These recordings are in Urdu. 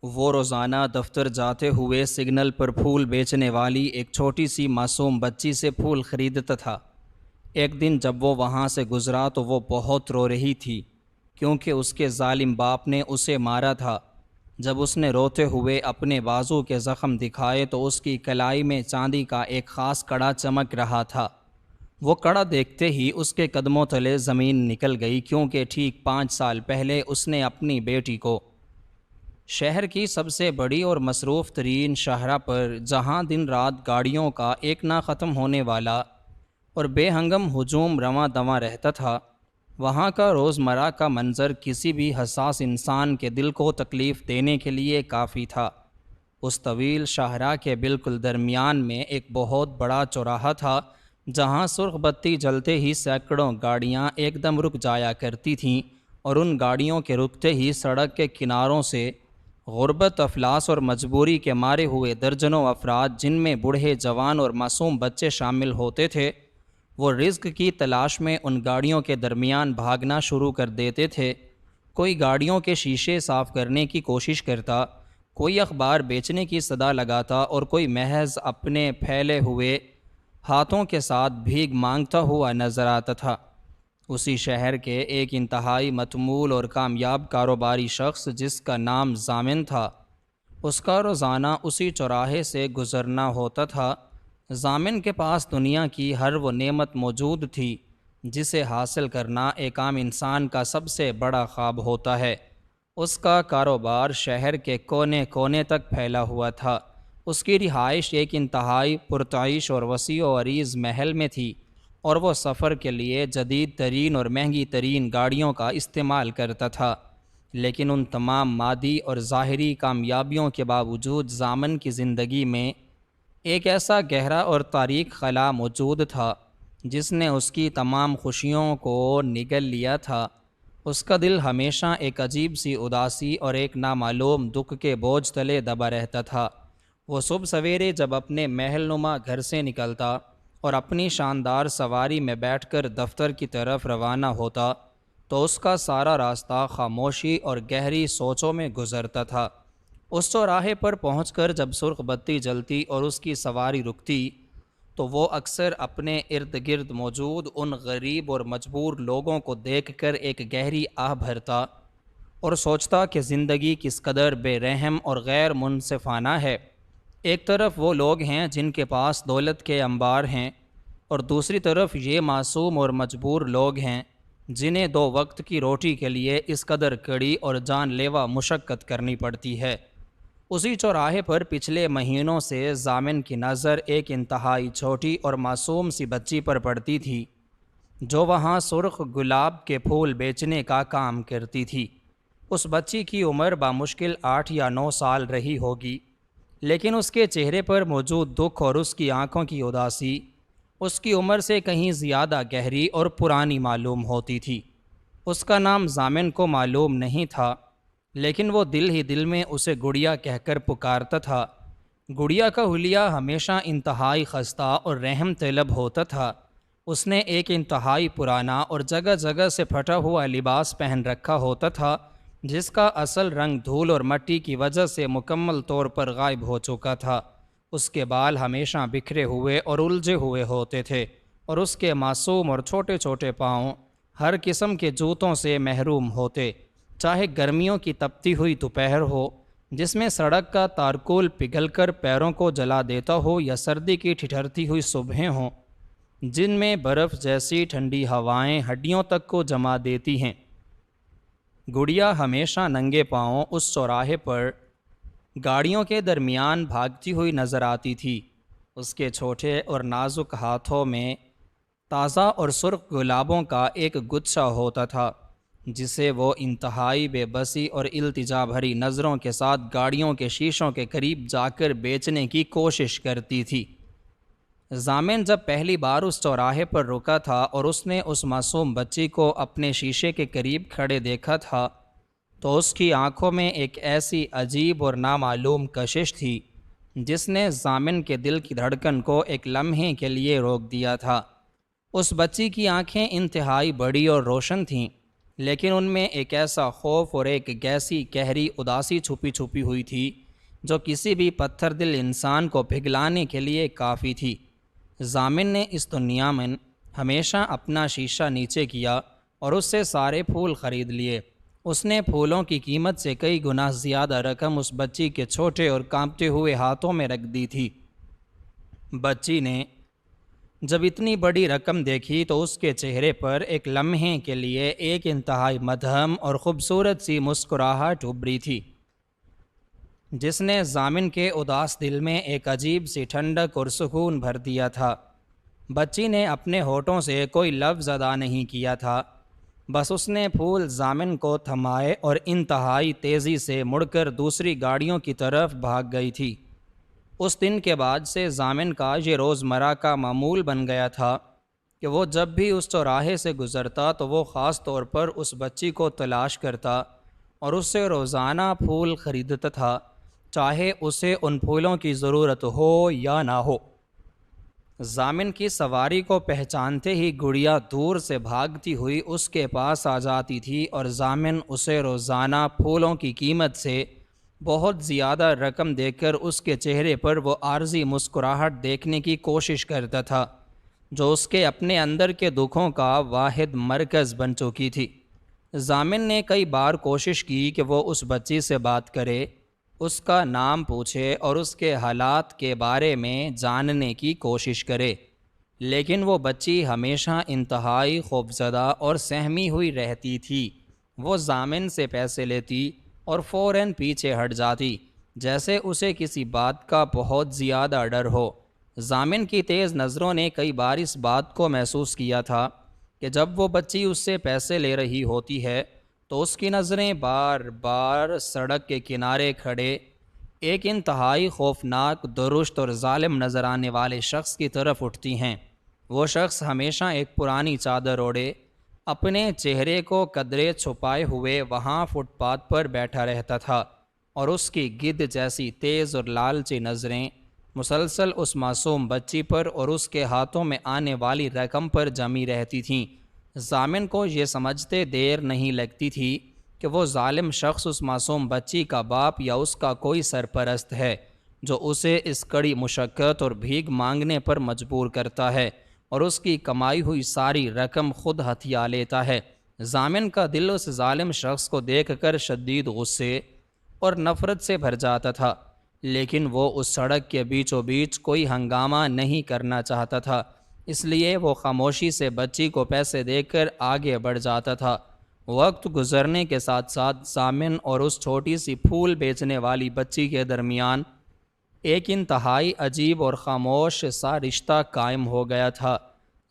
وہ روزانہ دفتر جاتے ہوئے سگنل پر پھول بیچنے والی ایک چھوٹی سی معصوم بچی سے پھول خریدتا تھا۔ ایک دن جب وہ وہاں سے گزرا تو وہ بہت رو رہی تھی کیونکہ اس کے ظالم باپ نے اسے مارا تھا۔ جب اس نے روتے ہوئے اپنے بازو کے زخم دکھائے تو اس کی کلائی میں چاندی کا ایک خاص کڑا چمک رہا تھا۔ وہ کڑا دیکھتے ہی اس کے قدموں تلے زمین نکل گئی، کیونکہ ٹھیک 5 سال پہلے اس نے اپنی بیٹی کو شہر کی سب سے بڑی اور مصروف ترین شاہراہ پر، جہاں دن رات گاڑیوں کا ایک نہ ختم ہونے والا اور بے ہنگم ہجوم رواں دواں رہتا تھا، وہاں کا روزمرہ کا منظر کسی بھی حساس انسان کے دل کو تکلیف دینے کے لیے کافی تھا۔ اس طویل شاہراہ کے بالکل درمیان میں ایک بہت بڑا چوراہا تھا، جہاں سرخ بتی جلتے ہی سینکڑوں گاڑیاں ایک دم رک جایا کرتی تھیں، اور ان گاڑیوں کے رکتے ہی سڑک کے کناروں سے غربت، افلاس اور مجبوری کے مارے ہوئے درجنوں افراد، جن میں بوڑھے، جوان اور معصوم بچے شامل ہوتے تھے، وہ رزق کی تلاش میں ان گاڑیوں کے درمیان بھاگنا شروع کر دیتے تھے۔ کوئی گاڑیوں کے شیشے صاف کرنے کی کوشش کرتا، کوئی اخبار بیچنے کی صدا لگاتا، اور کوئی محض اپنے پھیلے ہوئے ہاتھوں کے ساتھ بھیک مانگتا ہوا نظر آتا تھا۔ اسی شہر کے ایک انتہائی متمول اور کامیاب کاروباری شخص، جس کا نام ضامن تھا، اس کا روزانہ اسی چوراہے سے گزرنا ہوتا تھا۔ ضامن کے پاس دنیا کی ہر وہ نعمت موجود تھی جسے حاصل کرنا ایک عام انسان کا سب سے بڑا خواب ہوتا ہے۔ اس کا کاروبار شہر کے کونے کونے تک پھیلا ہوا تھا۔ اس کی رہائش ایک انتہائی پرتعیش اور وسیع و عریض محل میں تھی، اور وہ سفر کے لیے جدید ترین اور مہنگی ترین گاڑیوں کا استعمال کرتا تھا۔ لیکن ان تمام مادی اور ظاہری کامیابیوں کے باوجود ضامن کی زندگی میں ایک ایسا گہرا اور تاریک خلا موجود تھا جس نے اس کی تمام خوشیوں کو نگل لیا تھا۔ اس کا دل ہمیشہ ایک عجیب سی اداسی اور ایک نامعلوم دکھ کے بوجھ تلے دبا رہتا تھا۔ وہ صبح سویرے جب اپنے محل نما گھر سے نکلتا اور اپنی شاندار سواری میں بیٹھ کر دفتر کی طرف روانہ ہوتا تو اس کا سارا راستہ خاموشی اور گہری سوچوں میں گزرتا تھا۔ اس چوراہے پر پہنچ کر جب سرخ بتی جلتی اور اس کی سواری رکتی تو وہ اکثر اپنے ارد گرد موجود ان غریب اور مجبور لوگوں کو دیکھ کر ایک گہری آہ بھرتا اور سوچتا کہ زندگی کس قدر بے رحم اور غیر منصفانہ ہے۔ ایک طرف وہ لوگ ہیں جن کے پاس دولت کے انبار ہیں، اور دوسری طرف یہ معصوم اور مجبور لوگ ہیں جنہیں 2 وقت کی روٹی کے لیے اس قدر کڑی اور جان لیوا مشقت کرنی پڑتی ہے۔ اسی چوراہے پر پچھلے مہینوں سے ضامن کی نظر ایک انتہائی چھوٹی اور معصوم سی بچی پر پڑتی تھی، جو وہاں سرخ گلاب کے پھول بیچنے کا کام کرتی تھی۔ اس بچی کی عمر بامشکل 8 یا 9 سال رہی ہوگی، لیکن اس کے چہرے پر موجود دکھ اور اس کی آنکھوں کی اداسی اس کی عمر سے کہیں زیادہ گہری اور پرانی معلوم ہوتی تھی۔ اس کا نام ضامن کو معلوم نہیں تھا، لیکن وہ دل ہی دل میں اسے گڑیا کہہ کر پکارتا تھا۔ گڑیا کا حلیہ ہمیشہ انتہائی خستہ اور رحم طلب ہوتا تھا۔ اس نے ایک انتہائی پرانا اور جگہ جگہ سے پھٹا ہوا لباس پہن رکھا ہوتا تھا، جس کا اصل رنگ دھول اور مٹی کی وجہ سے مکمل طور پر غائب ہو چکا تھا۔ اس کے بال ہمیشہ بکھرے ہوئے اور الجھے ہوئے ہوتے تھے، اور اس کے معصوم اور چھوٹے چھوٹے پاؤں ہر قسم کے جوتوں سے محروم ہوتے، چاہے گرمیوں کی تپتی ہوئی دوپہر ہو جس میں سڑک کا تارکول پگھل کر پیروں کو جلا دیتا ہو، یا سردی کی ٹھٹھرتی ہوئی صبحیں ہوں جن میں برف جیسی ٹھنڈی ہوائیں ہڈیوں تک کو جما دیتی ہیں۔ گڑیا ہمیشہ ننگے پاؤں اس چوراہے پر گاڑیوں کے درمیان بھاگتی ہوئی نظر آتی تھی۔ اس کے چھوٹے اور نازک ہاتھوں میں تازہ اور سرخ گلابوں کا ایک گچھا ہوتا تھا، جسے وہ انتہائی بے بسی اور التجا بھری نظروں کے ساتھ گاڑیوں کے شیشوں کے قریب جا کر بیچنے کی کوشش کرتی تھی۔ ضامن جب پہلی بار اس چوراہے پر رکا تھا اور اس نے اس معصوم بچی کو اپنے شیشے کے قریب کھڑے دیکھا تھا تو اس کی آنکھوں میں ایک ایسی عجیب اور نامعلوم کشش تھی جس نے ضامن کے دل کی دھڑکن کو ایک لمحے کے لیے روک دیا تھا۔ اس بچی کی آنکھیں انتہائی بڑی اور روشن تھیں، لیکن ان میں ایک ایسا خوف اور ایک گیسی گہری اداسی چھپی ہوئی تھی جو کسی بھی پتھر دل انسان کو پگھلانے کے لیے کافی تھی۔ ضامن نے اس دنیا میں ہمیشہ اپنا شیشہ نیچے کیا اور اس سے سارے پھول خرید لیے۔ اس نے پھولوں کی قیمت سے کئی گنا زیادہ رقم اس بچی کے چھوٹے اور کانپتے ہوئے ہاتھوں میں رکھ دی تھی۔ بچی نے جب اتنی بڑی رقم دیکھی تو اس کے چہرے پر ایک لمحے کے لیے ایک انتہائی مدھم اور خوبصورت سی مسکراہٹ ابھری تھی، جس نے ضامن کے اداس دل میں ایک عجیب سی ٹھنڈک اور سکون بھر دیا تھا۔ بچی نے اپنے ہونٹوں سے کوئی لفظ ادا نہیں کیا تھا، بس اس نے پھول ضامن کو تھمائے اور انتہائی تیزی سے مڑ کر دوسری گاڑیوں کی طرف بھاگ گئی تھی۔ اس دن کے بعد سے ضامن کا یہ روزمرہ کا معمول بن گیا تھا کہ وہ جب بھی اس چوراہے سے گزرتا تو وہ خاص طور پر اس بچی کو تلاش کرتا اور اس سے روزانہ پھول خریدتا تھا، چاہے اسے ان پھولوں کی ضرورت ہو یا نہ ہو۔ ضامن کی سواری کو پہچانتے ہی گڑیا دور سے بھاگتی ہوئی اس کے پاس آ جاتی تھی اور ضامن اسے روزانہ پھولوں کی قیمت سے بہت زیادہ رقم دے کر اس کے چہرے پر وہ عارضی مسکراہٹ دیکھنے کی کوشش کرتا تھا جو اس کے اپنے اندر کے دکھوں کا واحد مرکز بن چکی تھی۔ ضامن نے کئی بار کوشش کی کہ وہ اس بچی سے بات کرے، اس کا نام پوچھے اور اس کے حالات کے بارے میں جاننے کی کوشش کرے، لیکن وہ بچی ہمیشہ انتہائی خوفزدہ اور سہمی ہوئی رہتی تھی۔ وہ ضامن سے پیسے لیتی اور فوراً پیچھے ہٹ جاتی، جیسے اسے کسی بات کا بہت زیادہ ڈر ہو۔ ضامن کی تیز نظروں نے کئی بار اس بات کو محسوس کیا تھا کہ جب وہ بچی اس سے پیسے لے رہی ہوتی ہے تو اس کی نظریں بار بار سڑک کے کنارے کھڑے ایک انتہائی خوفناک، درشت اور ظالم نظر آنے والے شخص کی طرف اٹھتی ہیں۔ وہ شخص ہمیشہ ایک پرانی چادر اوڑھے، اپنے چہرے کو قدرے چھپائے ہوئے وہاں فٹ پاتھ پر بیٹھا رہتا تھا، اور اس کی گدھ جیسی تیز اور لالچی نظریں مسلسل اس معصوم بچی پر اور اس کے ہاتھوں میں آنے والی رقم پر جمی رہتی تھیں۔ ضامن کو یہ سمجھتے دیر نہیں لگتی تھی کہ وہ ظالم شخص اس معصوم بچی کا باپ یا اس کا کوئی سرپرست ہے جو اسے اس کڑی مشقت اور بھیک مانگنے پر مجبور کرتا ہے اور اس کی کمائی ہوئی ساری رقم خود ہتھیا لیتا ہے۔ ضامن کا دل اس ظالم شخص کو دیکھ کر شدید غصے اور نفرت سے بھر جاتا تھا، لیکن وہ اس سڑک کے بیچوں بیچ کوئی ہنگامہ نہیں کرنا چاہتا تھا، اس لیے وہ خاموشی سے بچی کو پیسے دے کر آگے بڑھ جاتا تھا۔ وقت گزرنے کے ساتھ ساتھ ضامن اور اس چھوٹی سی پھول بیچنے والی بچی کے درمیان ایک انتہائی عجیب اور خاموش سا رشتہ قائم ہو گیا تھا۔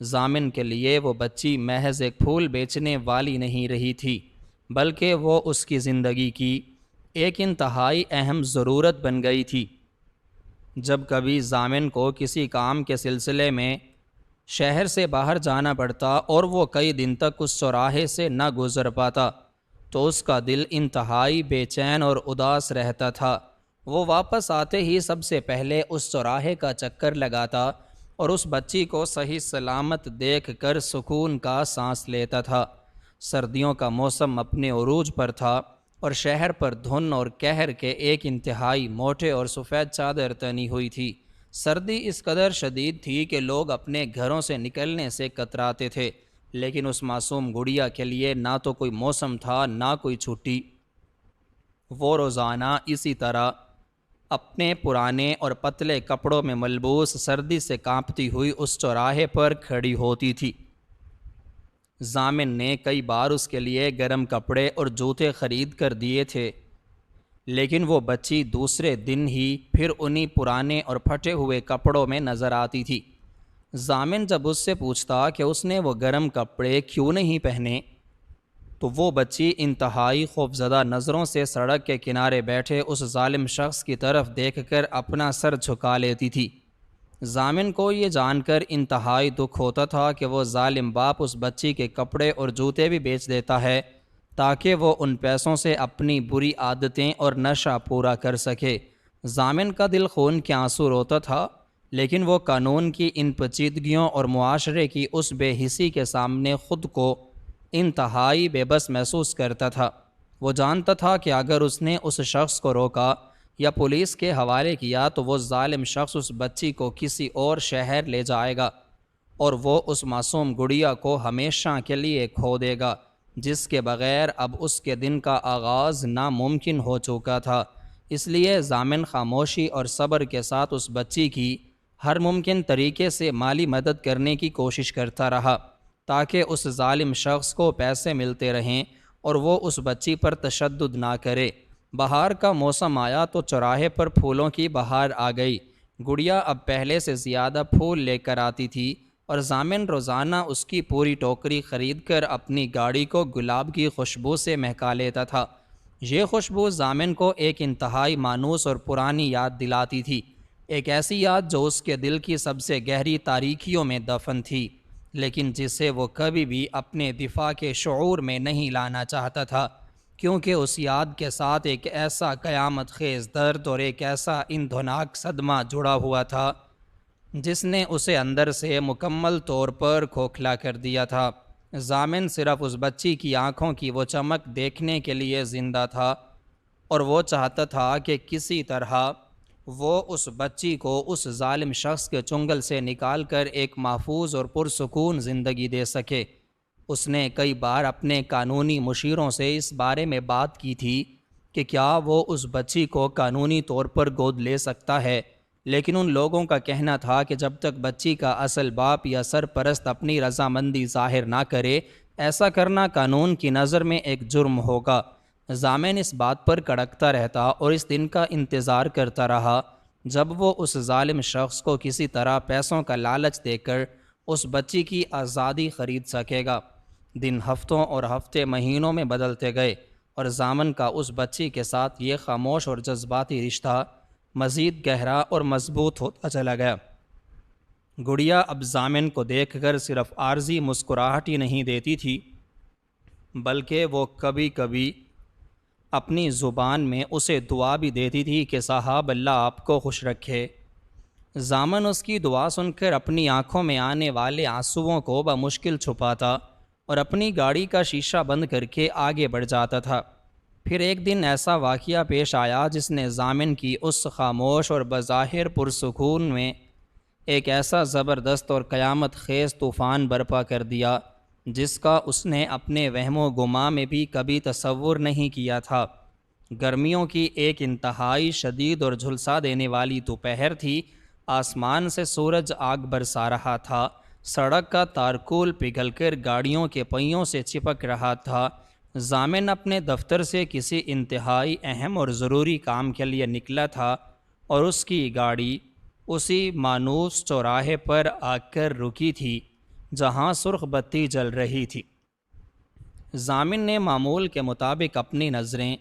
ضامن کے لیے وہ بچی محض ایک پھول بیچنے والی نہیں رہی تھی، بلکہ وہ اس کی زندگی کی ایک انتہائی اہم ضرورت بن گئی تھی۔ جب کبھی ضامن کو کسی کام کے سلسلے میں شہر سے باہر جانا پڑتا اور وہ کئی دن تک اس چوراہے سے نہ گزر پاتا تو اس کا دل انتہائی بے چین اور اداس رہتا تھا۔ وہ واپس آتے ہی سب سے پہلے اس چوراہے کا چکر لگاتا اور اس بچی کو صحیح سلامت دیکھ کر سکون کا سانس لیتا تھا۔ سردیوں کا موسم اپنے عروج پر تھا اور شہر پر دھن اور قہر کے ایک انتہائی موٹے اور سفید چادر تنی ہوئی تھی۔ سردی اس قدر شدید تھی کہ لوگ اپنے گھروں سے نکلنے سے کتراتے تھے، لیکن اس معصوم گڑیا کے لیے نہ تو کوئی موسم تھا نہ کوئی چھٹی۔ وہ روزانہ اسی طرح اپنے پرانے اور پتلے کپڑوں میں ملبوس سردی سے کانپتی ہوئی اس چوراہے پر کھڑی ہوتی تھی۔ ضامن نے کئی بار اس کے لیے گرم کپڑے اور جوتے خرید کر دیے تھے، لیکن وہ بچی دوسرے دن ہی پھر انہی پرانے اور پھٹے ہوئے کپڑوں میں نظر آتی تھی۔ ضامن جب اس سے پوچھتا کہ اس نے وہ گرم کپڑے کیوں نہیں پہنے تو وہ بچی انتہائی خوفزدہ نظروں سے سڑک کے کنارے بیٹھے اس ظالم شخص کی طرف دیکھ کر اپنا سر جھکا لیتی تھی۔ ضامن کو یہ جان کر انتہائی دکھ ہوتا تھا کہ وہ ظالم باپ اس بچی کے کپڑے اور جوتے بھی بیچ دیتا ہے تاکہ وہ ان پیسوں سے اپنی بری عادتیں اور نشہ پورا کر سکے۔ ضامن کا دل خون کے آنسو روتا تھا، لیکن وہ قانون کی ان پیچیدگیوں اور معاشرے کی اس بے حسی کے سامنے خود کو انتہائی بے بس محسوس کرتا تھا۔ وہ جانتا تھا کہ اگر اس نے اس شخص کو روکا یا پولیس کے حوالے کیا تو وہ ظالم شخص اس بچی کو کسی اور شہر لے جائے گا اور وہ اس معصوم گڑیا کو ہمیشہ کے لیے کھو دے گا، جس کے بغیر اب اس کے دن کا آغاز ناممکن ہو چکا تھا۔ اس لیے ضامن خاموشی اور صبر کے ساتھ اس بچی کی ہر ممکن طریقے سے مالی مدد کرنے کی کوشش کرتا رہا تاکہ اس ظالم شخص کو پیسے ملتے رہیں اور وہ اس بچی پر تشدد نہ کرے۔ بہار کا موسم آیا تو چوراہے پر پھولوں کی بہار آ گئی۔ گڑیا اب پہلے سے زیادہ پھول لے کر آتی تھی اور ضامن روزانہ اس کی پوری ٹوکری خرید کر اپنی گاڑی کو گلاب کی خوشبو سے مہکا لیتا تھا۔ یہ خوشبو ضامن کو ایک انتہائی مانوس اور پرانی یاد دلاتی تھی، ایک ایسی یاد جو اس کے دل کی سب سے گہری تاریکیوں میں دفن تھی، لیکن جسے وہ کبھی بھی اپنے دفاع کے شعور میں نہیں لانا چاہتا تھا، کیونکہ اس یاد کے ساتھ ایک ایسا قیامت خیز درد اور ایک ایسا اندھوناک صدمہ جڑا ہوا تھا جس نے اسے اندر سے مکمل طور پر کھوکھلا کر دیا تھا۔ ضامن صرف اس بچی کی آنکھوں کی وہ چمک دیکھنے کے لیے زندہ تھا اور وہ چاہتا تھا کہ کسی طرح وہ اس بچی کو اس ظالم شخص کے چنگل سے نکال کر ایک محفوظ اور پرسکون زندگی دے سکے۔ اس نے کئی بار اپنے قانونی مشیروں سے اس بارے میں بات کی تھی کہ کیا وہ اس بچی کو قانونی طور پر گود لے سکتا ہے، لیکن ان لوگوں کا کہنا تھا کہ جب تک بچی کا اصل باپ یا سرپرست اپنی رضامندی ظاہر نہ کرے، ایسا کرنا قانون کی نظر میں ایک جرم ہوگا۔ ضامن اس بات پر کڑکتا رہتا اور اس دن کا انتظار کرتا رہا جب وہ اس ظالم شخص کو کسی طرح پیسوں کا لالچ دے کر اس بچی کی آزادی خرید سکے گا۔ دن ہفتوں اور ہفتے مہینوں میں بدلتے گئے اور ضامن کا اس بچی کے ساتھ یہ خاموش اور جذباتی رشتہ مزید گہرا اور مضبوط ہوتا چلا گیا۔ گڑیا اب ضامن کو دیکھ کر صرف عارضی مسکراہٹ ہی نہیں دیتی تھی، بلکہ وہ کبھی کبھی اپنی زبان میں اسے دعا بھی دیتی تھی کہ صاحب اللہ آپ کو خوش رکھے۔ ضامن اس کی دعا سن کر اپنی آنکھوں میں آنے والے آنسوؤں کو بمشکل چھپاتا اور اپنی گاڑی کا شیشہ بند کر کے آگے بڑھ جاتا تھا۔ پھر ایک دن ایسا واقعہ پیش آیا جس نے ضامن کی اس خاموش اور بظاہر پرسکون میں ایک ایسا زبردست اور قیامت خیز طوفان برپا کر دیا جس کا اس نے اپنے وہم و گماں میں بھی کبھی تصور نہیں کیا تھا۔ گرمیوں کی ایک انتہائی شدید اور جھلسا دینے والی دوپہر تھی۔ آسمان سے سورج آگ برسا رہا تھا، سڑک کا تارکول پگھل کر گاڑیوں کے پہیوں سے چپک رہا تھا۔ ضامن اپنے دفتر سے کسی انتہائی اہم اور ضروری کام کے لیے نکلا تھا اور اس کی گاڑی اسی مانوس چوراہے پر آ کر رکی تھی جہاں سرخ بتی جل رہی تھی۔ ضامن نے معمول کے مطابق اپنی نظریں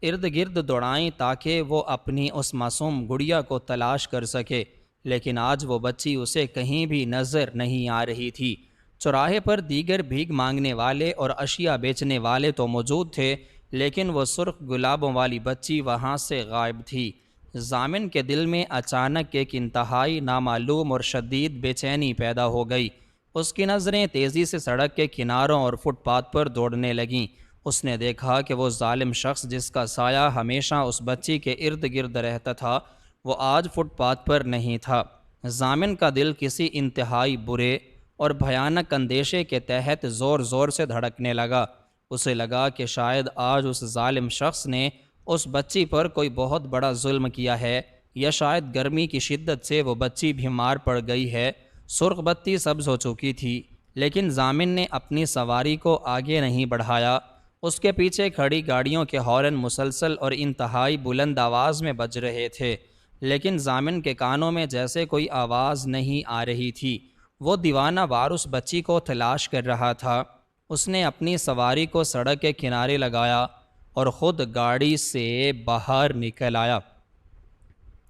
ارد گرد دوڑائیں تاکہ وہ اپنی اس معصوم گڑیا کو تلاش کر سکے، لیکن آج وہ بچی اسے کہیں بھی نظر نہیں آ رہی تھی۔ چوراہے پر دیگر بھیک مانگنے والے اور اشیاء بیچنے والے تو موجود تھے، لیکن وہ سرخ گلابوں والی بچی وہاں سے غائب تھی۔ ضامن کے دل میں اچانک ایک انتہائی نامعلوم اور شدید بے چینی پیدا ہو گئی۔ اس کی نظریں تیزی سے سڑک کے کناروں اور فٹ پاتھ پر دوڑنے لگیں۔ اس نے دیکھا کہ وہ ظالم شخص جس کا سایہ ہمیشہ اس بچی کے ارد گرد رہتا تھا، وہ آج فٹ پاتھ پر نہیں تھا۔ ضامن کا دل کسی انتہائی برے اور بھیانک اندیشے کے تحت زور زور سے دھڑکنے لگا۔ اسے لگا کہ شاید آج اس ظالم شخص نے اس بچی پر کوئی بہت بڑا ظلم کیا ہے، یا شاید گرمی کی شدت سے وہ بچی بیمار پڑ گئی ہے۔ سرخ بتی سبز ہو چکی تھی، لیکن ضامن نے اپنی سواری کو آگے نہیں بڑھایا۔ اس کے پیچھے کھڑی گاڑیوں کے ہارن مسلسل اور انتہائی بلند آواز میں بج رہے تھے، لیکن ضامن کے کانوں میں جیسے کوئی آواز نہیں آ رہی تھی۔ وہ دیوانہ وار اس بچی کو تلاش کر رہا تھا۔ اس نے اپنی سواری کو سڑک کے کنارے لگایا اور خود گاڑی سے باہر نکل آیا۔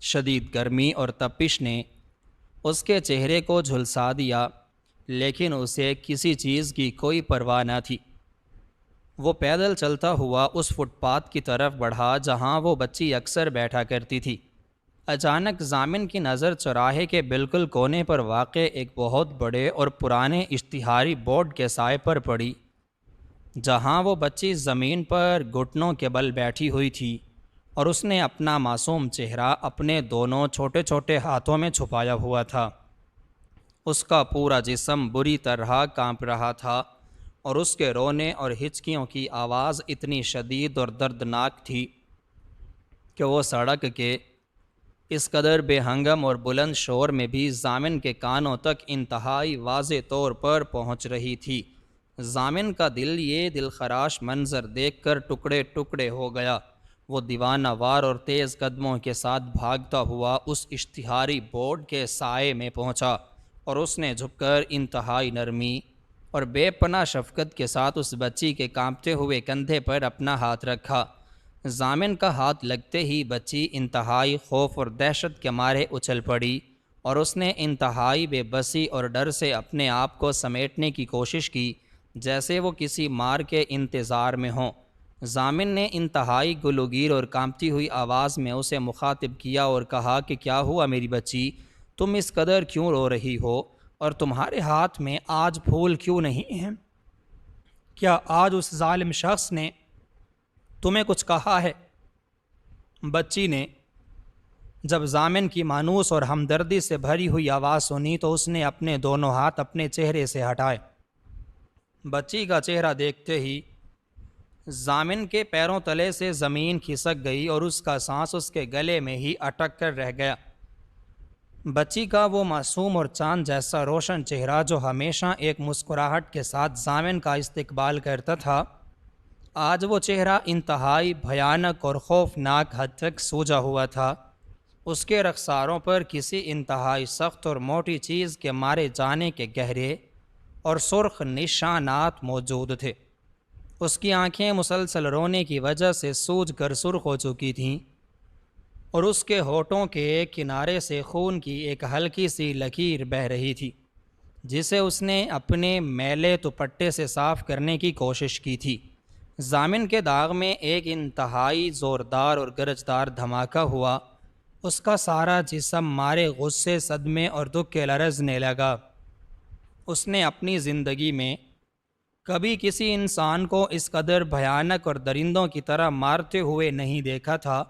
شدید گرمی اور تپش نے اس کے چہرے کو جھلسا دیا، لیکن اسے کسی چیز کی کوئی پرواہ نہ تھی۔ وہ پیدل چلتا ہوا اس فٹ پاتھ کی طرف بڑھا جہاں وہ بچی اکثر بیٹھا کرتی تھی۔ اچانک ضامن کی نظر چوراہے کے بالکل کونے پر واقع ایک بہت بڑے اور پرانے اشتہاری بورڈ کے سائے پر پڑی۔ جہاں وہ بچی زمین پر گھٹنوں کے بل بیٹھی ہوئی تھی اور اس نے اپنا معصوم چہرہ اپنے دونوں چھوٹے چھوٹے ہاتھوں میں چھپایا ہوا تھا۔ اس کا پورا جسم بری طرح کانپ رہا تھا اور اس کے رونے اور ہچکیوں کی آواز اتنی شدید اور دردناک تھی کہ وہ سڑک کے اس قدر بے ہنگم اور بلند شور میں بھی ضامن کے کانوں تک انتہائی واضح طور پر پہنچ رہی تھی۔ ضامن کا دل یہ دلخراش منظر دیکھ کر ٹکڑے ٹکڑے ہو گیا۔ وہ دیوانہ وار اور تیز قدموں کے ساتھ بھاگتا ہوا اس اشتہاری بورڈ کے سائے میں پہنچا اور اس نے جھک کر انتہائی نرمی اور بے پناہ شفقت کے ساتھ اس بچی کے کانپتے ہوئے کندھے پر اپنا ہاتھ رکھا۔ ضامن کا ہاتھ لگتے ہی بچی انتہائی خوف اور دہشت کے مارے اچھل پڑی اور اس نے انتہائی بے بسی اور ڈر سے اپنے آپ کو سمیٹنے کی کوشش کی، جیسے وہ کسی مار کے انتظار میں ہوں۔ ضامن نے انتہائی گلوگیر اور کانپتی ہوئی آواز میں اسے مخاطب کیا اور کہا کہ کیا ہوا میری بچی، تم اس قدر کیوں رو رہی ہو اور تمہارے ہاتھ میں آج پھول کیوں نہیں ہیں؟ کیا آج اس ظالم شخص نے تمہیں کچھ کہا ہے؟ بچی نے جب ضامن کی مانوس اور ہمدردی سے بھری ہوئی آواز سنی تو اس نے اپنے دونوں ہاتھ اپنے چہرے سے ہٹائے۔ بچی کا چہرہ دیکھتے ہی ضامن کے پیروں تلے سے زمین کھسک گئی اور اس کا سانس اس کے گلے میں ہی اٹک کر رہ گیا۔ بچی کا وہ معصوم اور چاند جیسا روشن چہرہ جو ہمیشہ ایک مسکراہٹ کے ساتھ ضامن کا استقبال کرتا تھا، آج وہ چہرہ انتہائی بھیانک اور خوفناک حد تک سوجا ہوا تھا۔ اس کے رخساروں پر کسی انتہائی سخت اور موٹی چیز کے مارے جانے کے گہرے اور سرخ نشانات موجود تھے۔ اس کی آنکھیں مسلسل رونے کی وجہ سے سوج کر سرخ ہو چکی تھیں اور اس کے ہونٹوں کے ایک کنارے سے خون کی ایک ہلکی سی لکیر بہہ رہی تھی، جسے اس نے اپنے میلے دوپٹے سے صاف کرنے کی کوشش کی تھی۔ ضامن کے داغ میں ایک انتہائی زوردار اور گرجدار دھماکہ ہوا۔ اس کا سارا جسم مارے غصے، صدمے اور دکھ کے لرزنے لگا۔ اس نے اپنی زندگی میں کبھی کسی انسان کو اس قدر بھیانک اور درندوں کی طرح مارتے ہوئے نہیں دیکھا تھا،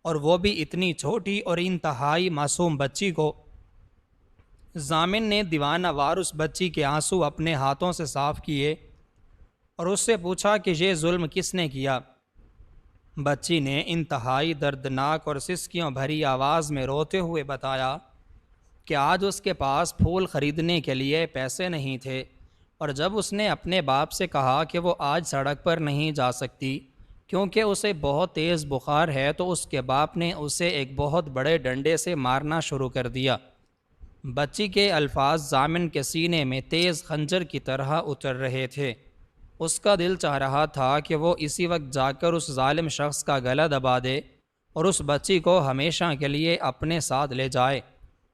اور وہ بھی اتنی چھوٹی اور انتہائی معصوم بچی کو۔ ضامن نے دیوانہ وار اس بچی کے آنسو اپنے ہاتھوں سے صاف کیے اور اس سے پوچھا کہ یہ ظلم کس نے کیا؟ بچی نے انتہائی دردناک اور سسکیوں بھری آواز میں روتے ہوئے بتایا کہ آج اس کے پاس پھول خریدنے کے لیے پیسے نہیں تھے، اور جب اس نے اپنے باپ سے کہا کہ وہ آج سڑک پر نہیں جا سکتی کیونکہ اسے بہت تیز بخار ہے، تو اس کے باپ نے اسے ایک بہت بڑے ڈنڈے سے مارنا شروع کر دیا۔ بچی کے الفاظ ضامن کے سینے میں تیز خنجر کی طرح اتر رہے تھے۔ اس کا دل چاہ رہا تھا کہ وہ اسی وقت جا کر اس ظالم شخص کا گلا دبا دے اور اس بچی کو ہمیشہ کے لیے اپنے ساتھ لے جائے۔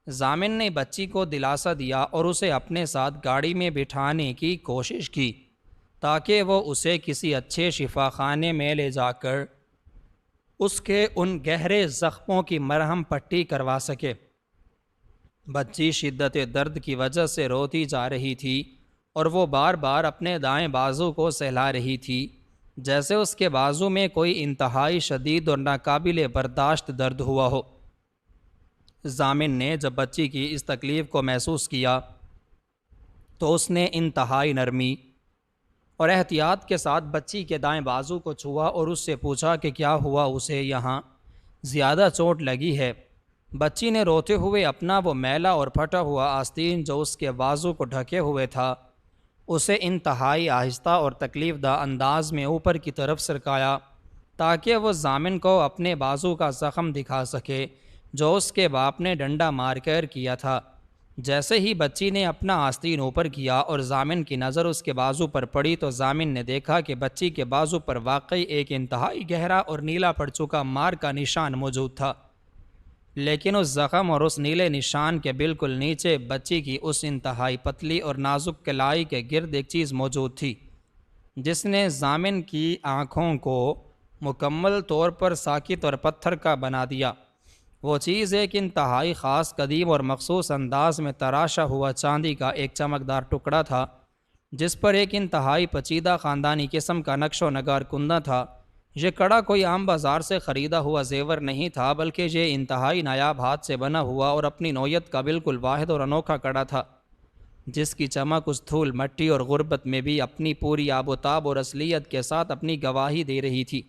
ضامن نے بچی کو دلاسا دیا اور اسے اپنے ساتھ گاڑی میں بٹھانے کی کوشش کی تاکہ وہ اسے کسی اچھے شفا خانے میں لے جا کر اس کے ان گہرے زخموں کی مرہم پٹی کروا سکے۔ بچی شدت درد کی وجہ سے روتی جا رہی تھی اور وہ بار بار اپنے دائیں بازو کو سہلا رہی تھی، جیسے اس کے بازو میں کوئی انتہائی شدید اور ناقابل برداشت درد ہوا ہو۔ ضامن نے جب بچی کی اس تکلیف کو محسوس کیا تو اس نے انتہائی نرمی اور احتیاط کے ساتھ بچی کے دائیں بازو کو چھوا اور اس سے پوچھا کہ کیا ہوا، اسے یہاں زیادہ چوٹ لگی ہے؟ بچی نے روتے ہوئے اپنا وہ میلا اور پھٹا ہوا آستین جو اس کے بازو کو ڈھکے ہوئے تھا، اسے انتہائی آہستہ اور تکلیف دہ انداز میں اوپر کی طرف سرکایا تاکہ وہ ضامن کو اپنے بازو کا زخم دکھا سکے جو اس کے باپ نے ڈنڈا مار کر کیا تھا۔ جیسے ہی بچی نے اپنا آستین اوپر کیا اور ضامن کی نظر اس کے بازو پر پڑی تو ضامن نے دیکھا کہ بچی کے بازو پر واقعی ایک انتہائی گہرا اور نیلا پڑ چکا مار کا نشان موجود تھا، لیکن اس زخم اور اس نیلے نشان کے بالکل نیچے بچی کی اس انتہائی پتلی اور نازک کلائی کے گرد ایک چیز موجود تھی جس نے ضامن کی آنکھوں کو مکمل طور پر ساکت اور پتھر کا بنا دیا۔ وہ چیز ایک انتہائی خاص، قدیم اور مخصوص انداز میں تراشا ہوا چاندی کا ایک چمکدار ٹکڑا تھا جس پر ایک انتہائی پیچیدہ خاندانی قسم کا نقش و نگار کندہ تھا۔ یہ کڑا کوئی عام بازار سے خریدا ہوا زیور نہیں تھا، بلکہ یہ انتہائی نایاب ہاتھ سے بنا ہوا اور اپنی نوعیت کا بالکل واحد اور انوکھا کڑا تھا، جس کی چمک اس دھول مٹی اور غربت میں بھی اپنی پوری آب و تاب اور اصلیت کے ساتھ اپنی گواہی دے رہی تھی۔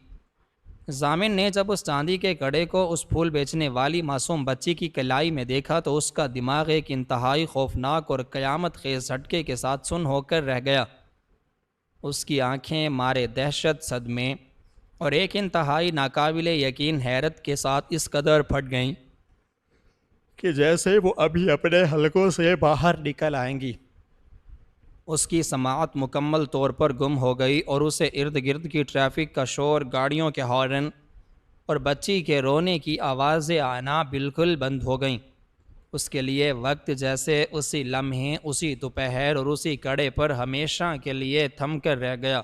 ضامن نے جب اس چاندی کے کڑے کو اس پھول بیچنے والی معصوم بچی کی کلائی میں دیکھا تو اس کا دماغ ایک انتہائی خوفناک اور قیامت خیز جھٹکے کے ساتھ سن ہو کر رہ گیا۔ اس کی آنکھیں مارے دہشت، صدمے اور ایک انتہائی ناقابل یقین حیرت کے ساتھ اس قدر پھٹ گئیں کہ جیسے وہ ابھی اپنے حلقوں سے باہر نکل آئیں گی۔ اس کی سماعت مکمل طور پر گم ہو گئی اور اسے ارد گرد کی ٹریفک کا شور، گاڑیوں کے ہارن اور بچی کے رونے کی آوازیں آنا بالکل بند ہو گئیں۔ اس کے لیے وقت جیسے اسی لمحے، اسی دوپہر اور اسی کڑے پر ہمیشہ کے لیے تھم کر رہ گیا۔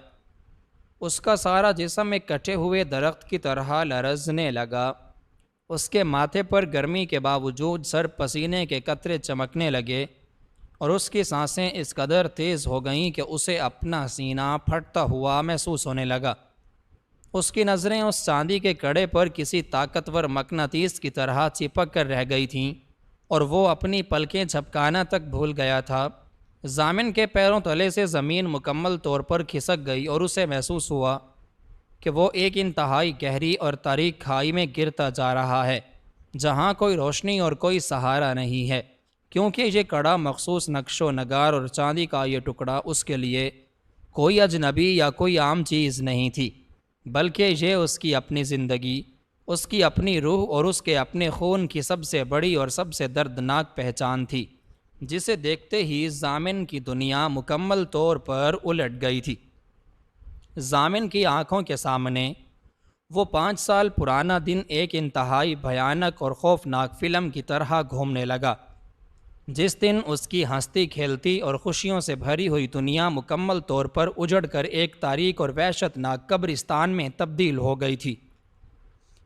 اس کا سارا جسم ایک کٹے ہوئے درخت کی طرح لرزنے لگا۔ اس کے ماتھے پر گرمی کے باوجود سر پسینے کے قطرے چمکنے لگے اور اس کی سانسیں اس قدر تیز ہو گئیں کہ اسے اپنا سینہ پھٹتا ہوا محسوس ہونے لگا۔ اس کی نظریں اس چاندی کے کڑے پر کسی طاقتور مقناطیس کی طرح چپک کر رہ گئی تھیں اور وہ اپنی پلکیں جھپکانا تک بھول گیا تھا۔ ضامن کے پیروں تلے سے زمین مکمل طور پر کھسک گئی اور اسے محسوس ہوا کہ وہ ایک انتہائی گہری اور تاریک کھائی میں گرتا جا رہا ہے، جہاں کوئی روشنی اور کوئی سہارا نہیں ہے، کیونکہ یہ کڑا مخصوص نقش و نگار اور چاندی کا یہ ٹکڑا اس کے لیے کوئی اجنبی یا کوئی عام چیز نہیں تھی، بلکہ یہ اس کی اپنی زندگی، اس کی اپنی روح اور اس کے اپنے خون کی سب سے بڑی اور سب سے دردناک پہچان تھی، جسے دیکھتے ہی ضامن کی دنیا مکمل طور پر الٹ گئی تھی۔ ضامن کی آنکھوں کے سامنے وہ 5 سال پرانا دن ایک انتہائی بھیانک اور خوفناک فلم کی طرح گھومنے لگا، جس دن اس کی ہنستی کھیلتی اور خوشیوں سے بھری ہوئی دنیا مکمل طور پر اجڑ کر ایک تاریک اور وحشت ناک قبرستان میں تبدیل ہو گئی تھی۔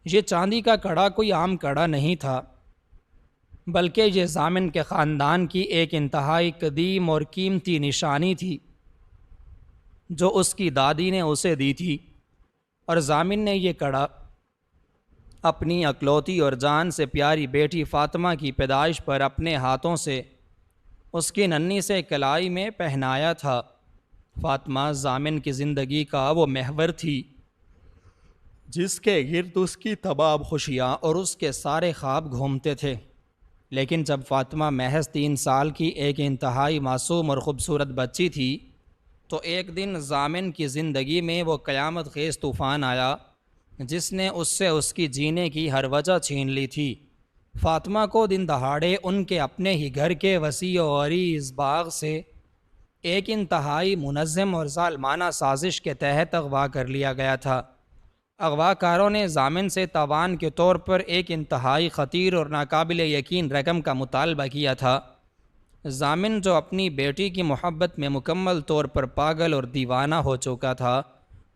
یہ چاندی کا کڑا کوئی عام کڑا نہیں تھا، بلکہ یہ ضامن کے خاندان کی ایک انتہائی قدیم اور قیمتی نشانی تھی جو اس کی دادی نے اسے دی تھی، اور ضامن نے یہ کڑا اپنی اکلوتی اور جان سے پیاری بیٹی فاطمہ کی پیدائش پر اپنے ہاتھوں سے اس کی ننھی سے کلائی میں پہنایا تھا۔ فاطمہ ضامن کی زندگی کا وہ محور تھی جس کے گرد اس کی تمام خوشیاں اور اس کے سارے خواب گھومتے تھے، لیکن جب فاطمہ محض 3 سال کی ایک انتہائی معصوم اور خوبصورت بچی تھی تو ایک دن ضامن کی زندگی میں وہ قیامت خیز طوفان آیا جس نے اس سے اس کی جینے کی ہر وجہ چھین لی تھی۔ فاطمہ کو دن دہاڑے ان کے اپنے ہی گھر کے وسیع و عریض باغ سے ایک انتہائی منظم اور ظالمانہ سازش کے تحت اغوا کر لیا گیا تھا۔ اغوا کاروں نے ضامن سے تاوان کے طور پر ایک انتہائی خطیر اور ناقابل یقین رقم کا مطالبہ کیا تھا۔ ضامن جو اپنی بیٹی کی محبت میں مکمل طور پر پاگل اور دیوانہ ہو چکا تھا،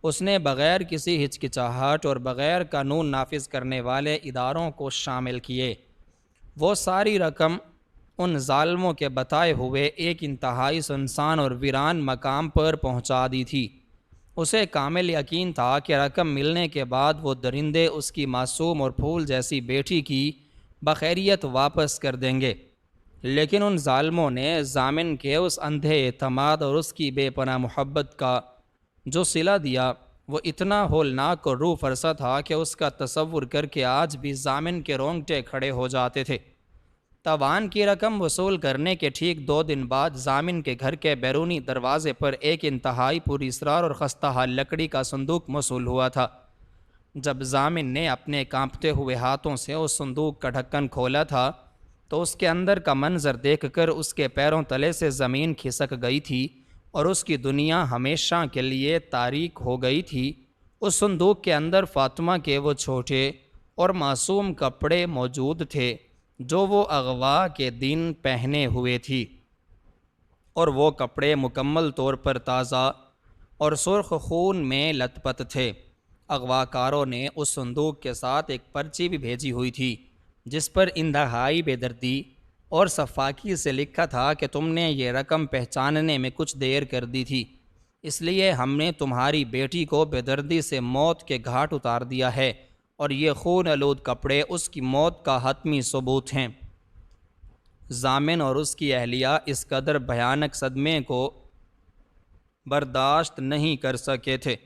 اس نے بغیر کسی ہچکچاہٹ اور بغیر قانون نافذ کرنے والے اداروں کو شامل کیے۔ وہ ساری رقم ان ظالموں کے بتائے ہوئے ایک انتہائی سنسان اور ویران مقام پر پہنچا دی تھی۔ اسے کامل یقین تھا کہ رقم ملنے کے بعد وہ درندے اس کی معصوم اور پھول جیسی بیٹی کی بخیریت واپس کر دیں گے، لیکن ان ظالموں نے ضامن کے اس اندھے اعتماد اور اس کی بے پناہ محبت کا جو صلہ دیا وہ اتنا ہولناک اور روح فرسا تھا کہ اس کا تصور کر کے آج بھی ضامن کے رونگٹے کھڑے ہو جاتے تھے۔ تاوان کی رقم وصول کرنے کے ٹھیک 2 دن بعد ضامن کے گھر کے بیرونی دروازے پر ایک انتہائی پوری اسرار اور خستہ حال لکڑی کا صندوق موصول ہوا تھا۔ جب ضامن نے اپنے کانپتے ہوئے ہاتھوں سے اس صندوق کا ڈھکن کھولا تھا تو اس کے اندر کا منظر دیکھ کر اس کے پیروں تلے سے زمین کھسک گئی تھی اور اس کی دنیا ہمیشہ کے لیے تاریک ہو گئی تھی۔ اس صندوق کے اندر فاطمہ کے وہ چھوٹے اور معصوم کپڑے موجود تھے جو وہ اغوا کے دن پہنے ہوئے تھی، اور وہ کپڑے مکمل طور پر تازہ اور سرخ خون میں لت پت تھے۔ اغوا کاروں نے اس صندوق کے ساتھ ایک پرچی بھی بھیجی ہوئی تھی جس پر انتہائی بے دردی اور صفاکی سے لکھا تھا کہ تم نے یہ رقم پہچاننے میں کچھ دیر کر دی تھی، اس لیے ہم نے تمہاری بیٹی کو بے دردی سے موت کے گھاٹ اتار دیا ہے، اور یہ خون آلود کپڑے اس کی موت کا حتمی ثبوت ہیں۔ ضامن اور اس کی اہلیہ اس قدر بھیانک صدمے کو برداشت نہیں کر سکے تھے۔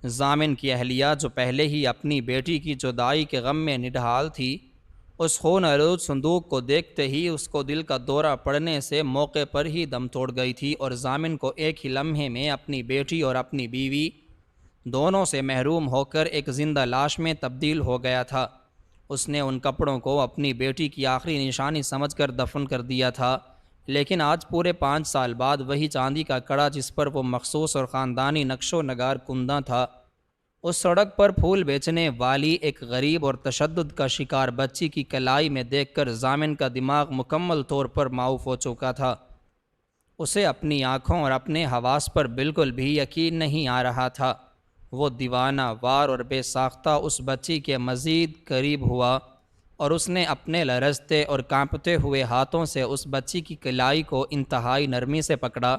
ضامن کی اہلیہ، جو پہلے ہی اپنی بیٹی کی جدائی کے غم میں نڈھال تھی، اس خون آلود صندوق کو دیکھتے ہی اس کو دل کا دورہ پڑنے سے موقع پر ہی دم توڑ گئی تھی، اور ضامن کو ایک ہی لمحے میں اپنی بیٹی اور اپنی بیوی دونوں سے محروم ہو کر ایک زندہ لاش میں تبدیل ہو گیا تھا۔ اس نے ان کپڑوں کو اپنی بیٹی کی آخری نشانی سمجھ کر دفن کر دیا تھا، لیکن آج پورے 5 سال بعد وہی چاندی کا کڑا جس پر وہ مخصوص اور خاندانی نقش و نگار کندہ تھا، اس سڑک پر پھول بیچنے والی ایک غریب اور تشدد کا شکار بچی کی کلائی میں دیکھ کر ضامن کا دماغ مکمل طور پر معاف ہو چکا تھا۔ اسے اپنی آنکھوں اور اپنے حواس پر بالکل بھی یقین نہیں آ رہا تھا۔ وہ دیوانہ وار اور بے ساختہ اس بچی کے مزید قریب ہوا، اور اس نے اپنے لرزتے اور کانپتے ہوئے ہاتھوں سے اس بچی کی کلائی کو انتہائی نرمی سے پکڑا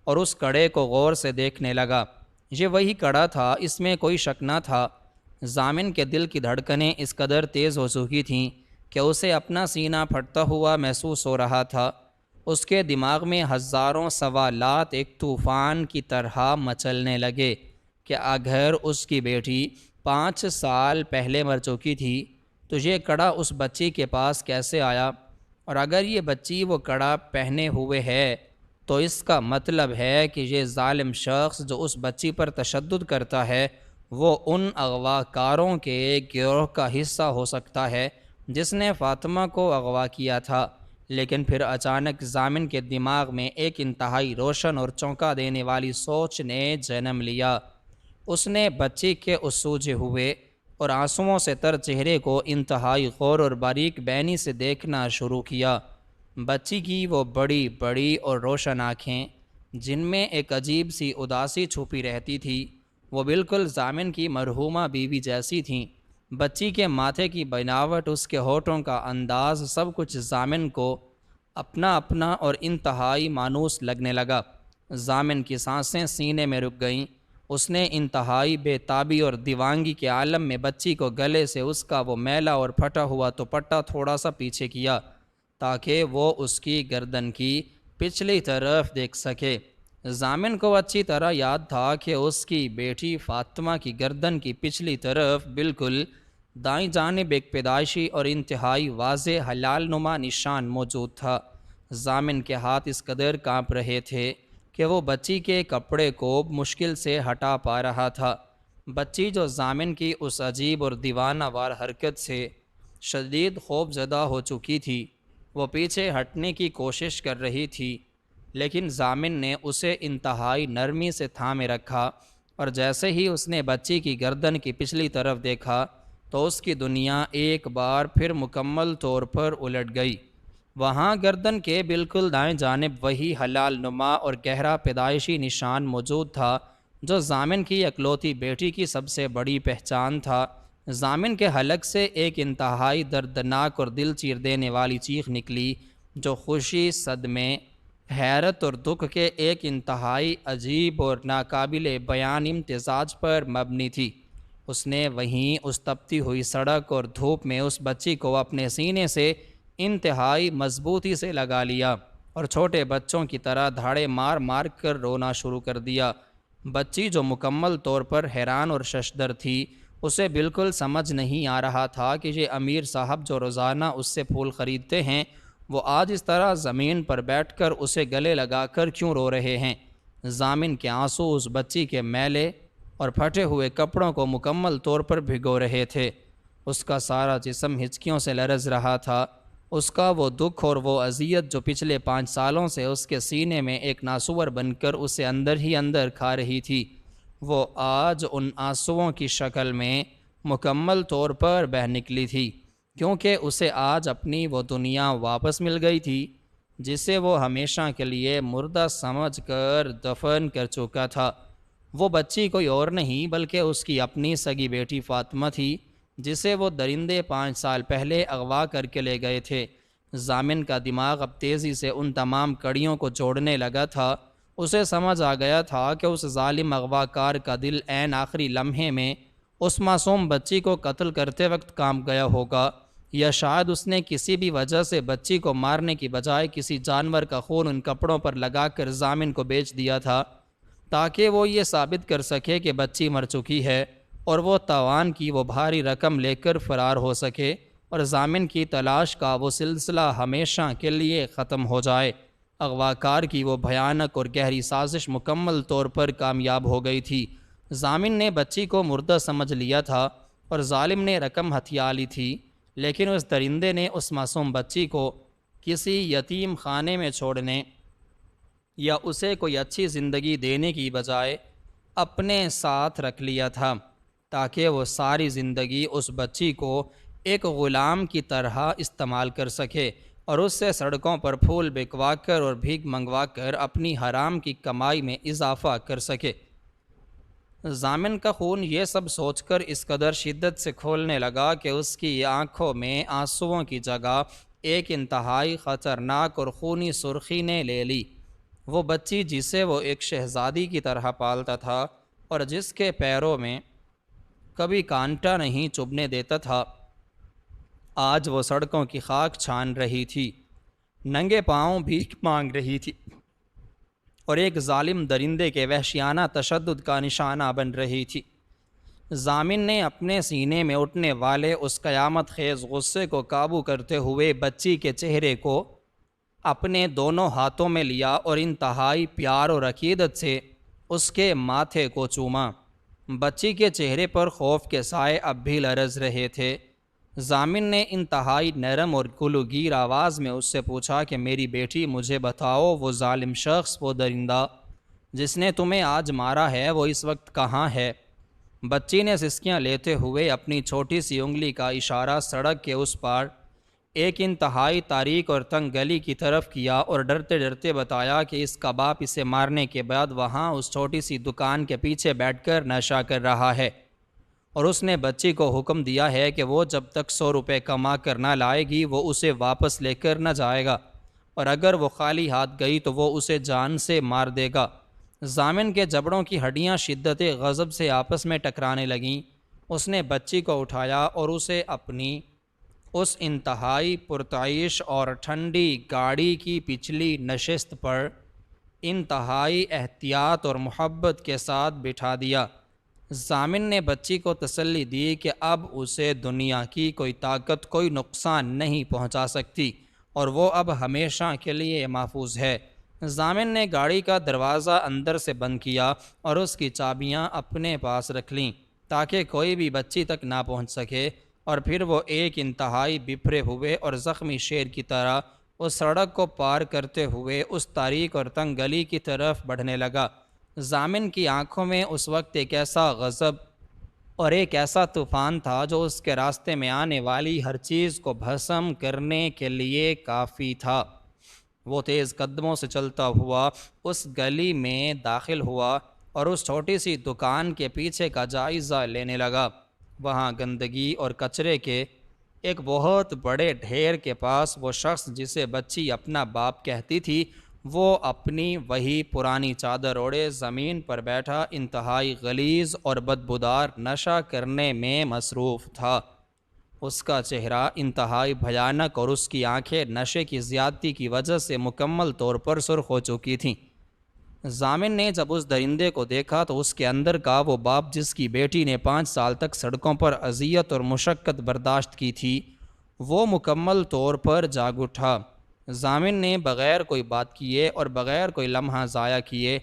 اور اس کڑے کو غور سے دیکھنے لگا۔ یہ وہی کڑا تھا، اس میں کوئی شک نہ تھا۔ ضامن کے دل کی دھڑکنیں اس قدر تیز ہو چکی تھیں کہ اسے اپنا سینہ پھٹتا ہوا محسوس ہو رہا تھا۔ اس کے دماغ میں ہزاروں سوالات ایک طوفان کی طرح مچلنے لگے کہ اگر اس کی بیٹی 5 سال پہلے مر چکی تھی تو یہ کڑا اس بچی کے پاس کیسے آیا؟ اور اگر یہ بچی وہ کڑا پہنے ہوئے ہے تو اس کا مطلب ہے کہ یہ ظالم شخص جو اس بچی پر تشدد کرتا ہے وہ ان اغوا کاروں کے گروہ کا حصہ ہو سکتا ہے جس نے فاطمہ کو اغوا کیا تھا۔ لیکن پھر اچانک ضامن کے دماغ میں ایک انتہائی روشن اور چونکا دینے والی سوچ نے جنم لیا۔ اس نے بچی کے اس سوجے ہوئے اور آنسوؤں سے تر چہرے کو انتہائی غور اور باریک بینی سے دیکھنا شروع کیا۔ بچی کی وہ بڑی بڑی اور روشن آنکھیں جن میں ایک عجیب سی اداسی چھپی رہتی تھی، وہ بالکل ضامن کی مرحومہ بیوی جیسی تھیں۔ بچی کے ماتھے کی بناوٹ، اس کے ہونٹوں کا انداز، سب کچھ ضامن کو اپنا اپنا اور انتہائی مانوس لگنے لگا۔ ضامن کی سانسیں سینے میں رک گئیں۔ اس نے انتہائی بے تابی اور دیوانگی کے عالم میں بچی کو گلے سے اس کا وہ میلا اور پھٹا ہوا دوپٹہ تھوڑا سا پیچھے کیا تاکہ وہ اس کی گردن کی پچھلی طرف دیکھ سکے۔ ضامن کو اچھی طرح یاد تھا کہ اس کی بیٹی فاطمہ کی گردن کی پچھلی طرف بالکل دائیں جانب ایک پیدائشی اور انتہائی واضح ہلال نما نشان موجود تھا۔ ضامن کے ہاتھ اس قدر کانپ رہے تھے کہ وہ بچی کے کپڑے کو مشکل سے ہٹا پا رہا تھا۔ بچی جو ضامن کی اس عجیب اور دیوانہ وار حرکت سے شدید خوف زدہ ہو چکی تھی، وہ پیچھے ہٹنے کی کوشش کر رہی تھی، لیکن ضامن نے اسے انتہائی نرمی سے تھامے رکھا، اور جیسے ہی اس نے بچی کی گردن کی پچھلی طرف دیکھا تو اس کی دنیا ایک بار پھر مکمل طور پر الٹ گئی۔ وہاں گردن کے بالکل دائیں جانب وہی حلال نما اور گہرا پیدائشی نشان موجود تھا جو ضامن کی اکلوتی بیٹی کی سب سے بڑی پہچان تھا۔ ضامن کے حلق سے ایک انتہائی دردناک اور دل چیر دینے والی چیخ نکلی جو خوشی، صدمے، حیرت اور دکھ کے ایک انتہائی عجیب اور ناقابل بیان امتزاج پر مبنی تھی۔ اس نے وہیں اس تپتی ہوئی سڑک اور دھوپ میں اس بچی کو اپنے سینے سے انتہائی مضبوطی سے لگا لیا اور چھوٹے بچوں کی طرح دھاڑے مار مار کر رونا شروع کر دیا۔ بچی جو مکمل طور پر حیران اور ششدر تھی، اسے بالکل سمجھ نہیں آ رہا تھا کہ یہ امیر صاحب جو روزانہ اس سے پھول خریدتے ہیں، وہ آج اس طرح زمین پر بیٹھ کر اسے گلے لگا کر کیوں رو رہے ہیں۔ ضامن کے آنسو اس بچی کے میلے اور پھٹے ہوئے کپڑوں کو مکمل طور پر بھگو رہے تھے۔ اس کا سارا جسم ہچکیوں سے لرز رہا تھا۔ اس کا وہ دکھ اور وہ اذیت جو پچھلے 5 سالوں سے اس کے سینے میں ایک ناسور بن کر اسے اندر ہی اندر کھا رہی تھی، وہ آج ان آنسوؤں کی شکل میں مکمل طور پر بہہ نکلی تھی، کیونکہ اسے آج اپنی وہ دنیا واپس مل گئی تھی جسے وہ ہمیشہ کے لیے مردہ سمجھ کر دفن کر چکا تھا۔ وہ بچی کوئی اور نہیں بلکہ اس کی اپنی سگی بیٹی فاطمہ تھی، جسے وہ درندے 5 سال پہلے اغوا کر کے لے گئے تھے۔ ضامن کا دماغ اب تیزی سے ان تمام کڑیوں کو جوڑنے لگا تھا۔ اسے سمجھ آ گیا تھا کہ اس ظالم اغوا کار کا دل عین آخری لمحے میں اس معصوم بچی کو قتل کرتے وقت کانپ گیا ہوگا، یا شاید اس نے کسی بھی وجہ سے بچی کو مارنے کی بجائے کسی جانور کا خون ان کپڑوں پر لگا کر ضامن کو بیچ دیا تھا، تاکہ وہ یہ ثابت کر سکے کہ بچی مر چکی ہے اور وہ تاوان کی وہ بھاری رقم لے کر فرار ہو سکے اور ضامن کی تلاش کا وہ سلسلہ ہمیشہ کے لیے ختم ہو جائے۔ اغواکار کی وہ بھیانک اور گہری سازش مکمل طور پر کامیاب ہو گئی تھی۔ ضامن نے بچی کو مردہ سمجھ لیا تھا اور ظالم نے رقم ہتھیا لی تھی، لیکن اس درندے نے اس معصوم بچی کو کسی یتیم خانے میں چھوڑنے یا اسے کوئی اچھی زندگی دینے کی بجائے اپنے ساتھ رکھ لیا تھا، تاکہ وہ ساری زندگی اس بچی کو ایک غلام کی طرح استعمال کر سکے اور اس سے سڑکوں پر پھول بکوا کر اور بھیک منگوا کر اپنی حرام کی کمائی میں اضافہ کر سکے۔ ضامن کا خون یہ سب سوچ کر اس قدر شدت سے کھولنے لگا کہ اس کی آنکھوں میں آنسوؤں کی جگہ ایک انتہائی خطرناک اور خونی سرخی نے لے لی۔ وہ بچی جسے وہ ایک شہزادی کی طرح پالتا تھا اور جس کے پیروں میں کبھی کانٹا نہیں چبھنے دیتا تھا، آج وہ سڑکوں کی خاک چھان رہی تھی، ننگے پاؤں بھیک مانگ رہی تھی اور ایک ظالم درندے کے وحشیانہ تشدد کا نشانہ بن رہی تھی۔ ضامن نے اپنے سینے میں اٹھنے والے اس قیامت خیز غصے کو قابو کرتے ہوئے بچی کے چہرے کو اپنے دونوں ہاتھوں میں لیا اور انتہائی پیار اور عقیدت سے اس کے ماتھے کو چوما۔ بچی کے چہرے پر خوف کے سائے اب بھی لرز رہے تھے۔ ضامن نے انتہائی نرم اور گلوگیر آواز میں اس سے پوچھا کہ میری بیٹی، مجھے بتاؤ وہ ظالم شخص، وہ درندہ جس نے تمہیں آج مارا ہے، وہ اس وقت کہاں ہے؟ بچی نے سسکیاں لیتے ہوئے اپنی چھوٹی سی انگلی کا اشارہ سڑک کے اس پار ایک انتہائی تاریک اور تنگ گلی کی طرف کیا اور ڈرتے ڈرتے بتایا کہ اس کا باپ اسے مارنے کے بعد وہاں اس چھوٹی سی دکان کے پیچھے بیٹھ کر نشہ کر رہا ہے، اور اس نے بچی کو حکم دیا ہے کہ وہ جب تک 100 روپے کما کر نہ لائے گی وہ اسے واپس لے کر نہ جائے گا، اور اگر وہ خالی ہاتھ گئی تو وہ اسے جان سے مار دے گا۔ ضامن کے جبڑوں کی ہڈیاں شدت غضب سے آپس میں ٹکرانے لگیں۔ اس نے بچی کو اٹھایا اور اسے اپنی اس انتہائی پرتعیش اور ٹھنڈی گاڑی کی پچھلی نشست پر انتہائی احتیاط اور محبت کے ساتھ بٹھا دیا۔ ضامن نے بچی کو تسلی دی کہ اب اسے دنیا کی کوئی طاقت کوئی نقصان نہیں پہنچا سکتی اور وہ اب ہمیشہ کے لیے محفوظ ہے۔ ضامن نے گاڑی کا دروازہ اندر سے بند کیا اور اس کی چابیاں اپنے پاس رکھ لیں تاکہ کوئی بھی بچی تک نہ پہنچ سکے، اور پھر وہ ایک انتہائی بپھرے ہوئے اور زخمی شیر کی طرح اس سڑک کو پار کرتے ہوئے اس تاریک اور تنگ گلی کی طرف بڑھنے لگا۔ ضامن کی آنکھوں میں اس وقت ایک ایسا غضب اور ایک ایسا طوفان تھا جو اس کے راستے میں آنے والی ہر چیز کو بھسم کرنے کے لیے کافی تھا۔ وہ تیز قدموں سے چلتا ہوا اس گلی میں داخل ہوا اور اس چھوٹی سی دکان کے پیچھے کا جائزہ لینے لگا۔ وہاں گندگی اور کچرے کے ایک بہت بڑے ڈھیر کے پاس وہ شخص جسے بچی اپنا باپ کہتی تھی، وہ اپنی وہی پرانی چادر اوڑھے زمین پر بیٹھا انتہائی غلیظ اور بدبودار نشہ کرنے میں مصروف تھا۔ اس کا چہرہ انتہائی بھیانک اور اس کی آنکھیں نشے کی زیادتی کی وجہ سے مکمل طور پر سرخ ہو چکی تھیں۔ ضامن نے جب اس درندے کو دیکھا تو اس کے اندر کا وہ باپ جس کی بیٹی نے 5 سال تک سڑکوں پر اذیت اور مشقت برداشت کی تھی، وہ مکمل طور پر جاگ اٹھا۔ ضامن نے بغیر کوئی بات کیے اور بغیر کوئی لمحہ ضائع کیے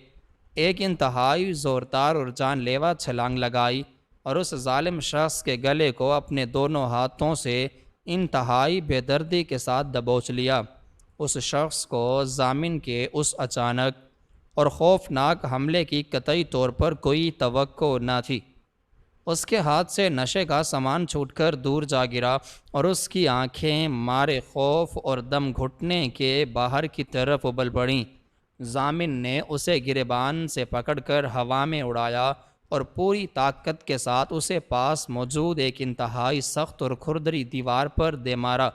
ایک انتہائی زوردار اور جان لیوا چھلانگ لگائی اور اس ظالم شخص کے گلے کو اپنے دونوں ہاتھوں سے انتہائی بے دردی کے ساتھ دبوچ لیا۔ اس شخص کو ضامن کے اس اچانک اور خوفناک حملے کی قطعی طور پر کوئی توقع نہ تھی۔ اس کے ہاتھ سے نشے کا سامان چھوٹ کر دور جا گرا اور اس کی آنکھیں مارے خوف اور دم گھٹنے کے باہر کی طرف ابل پڑیں۔ ضامن نے اسے گریبان سے پکڑ کر ہوا میں اڑایا اور پوری طاقت کے ساتھ اسے پاس موجود ایک انتہائی سخت اور کھردری دیوار پر دے مارا۔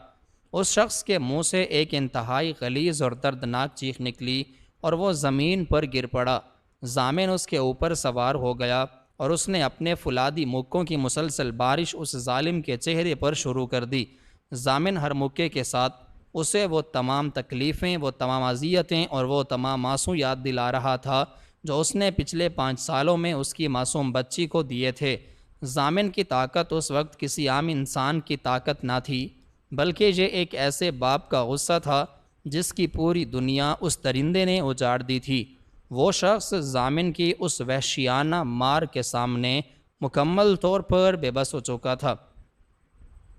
اس شخص کے منہ سے ایک انتہائی غلیظ اور دردناک چیخ نکلی اور وہ زمین پر گر پڑا۔ ضامن اس کے اوپر سوار ہو گیا اور اس نے اپنے فولادی مکوں کی مسلسل بارش اس ظالم کے چہرے پر شروع کر دی۔ ضامن ہر مکے کے ساتھ اسے وہ تمام تکلیفیں، وہ تمام اذیتیں اور وہ تمام آنسو یاد دلا رہا تھا جو اس نے پچھلے 5 سالوں میں اس کی معصوم بچی کو دیے تھے۔ ضامن کی طاقت اس وقت کسی عام انسان کی طاقت نہ تھی، بلکہ یہ ایک ایسے باپ کا غصہ تھا جس کی پوری دنیا اس درندے نے اجاڑ دی تھی۔ وہ شخص ضامن کی اس وحشیانہ مار کے سامنے مکمل طور پر بے بس ہو چکا تھا۔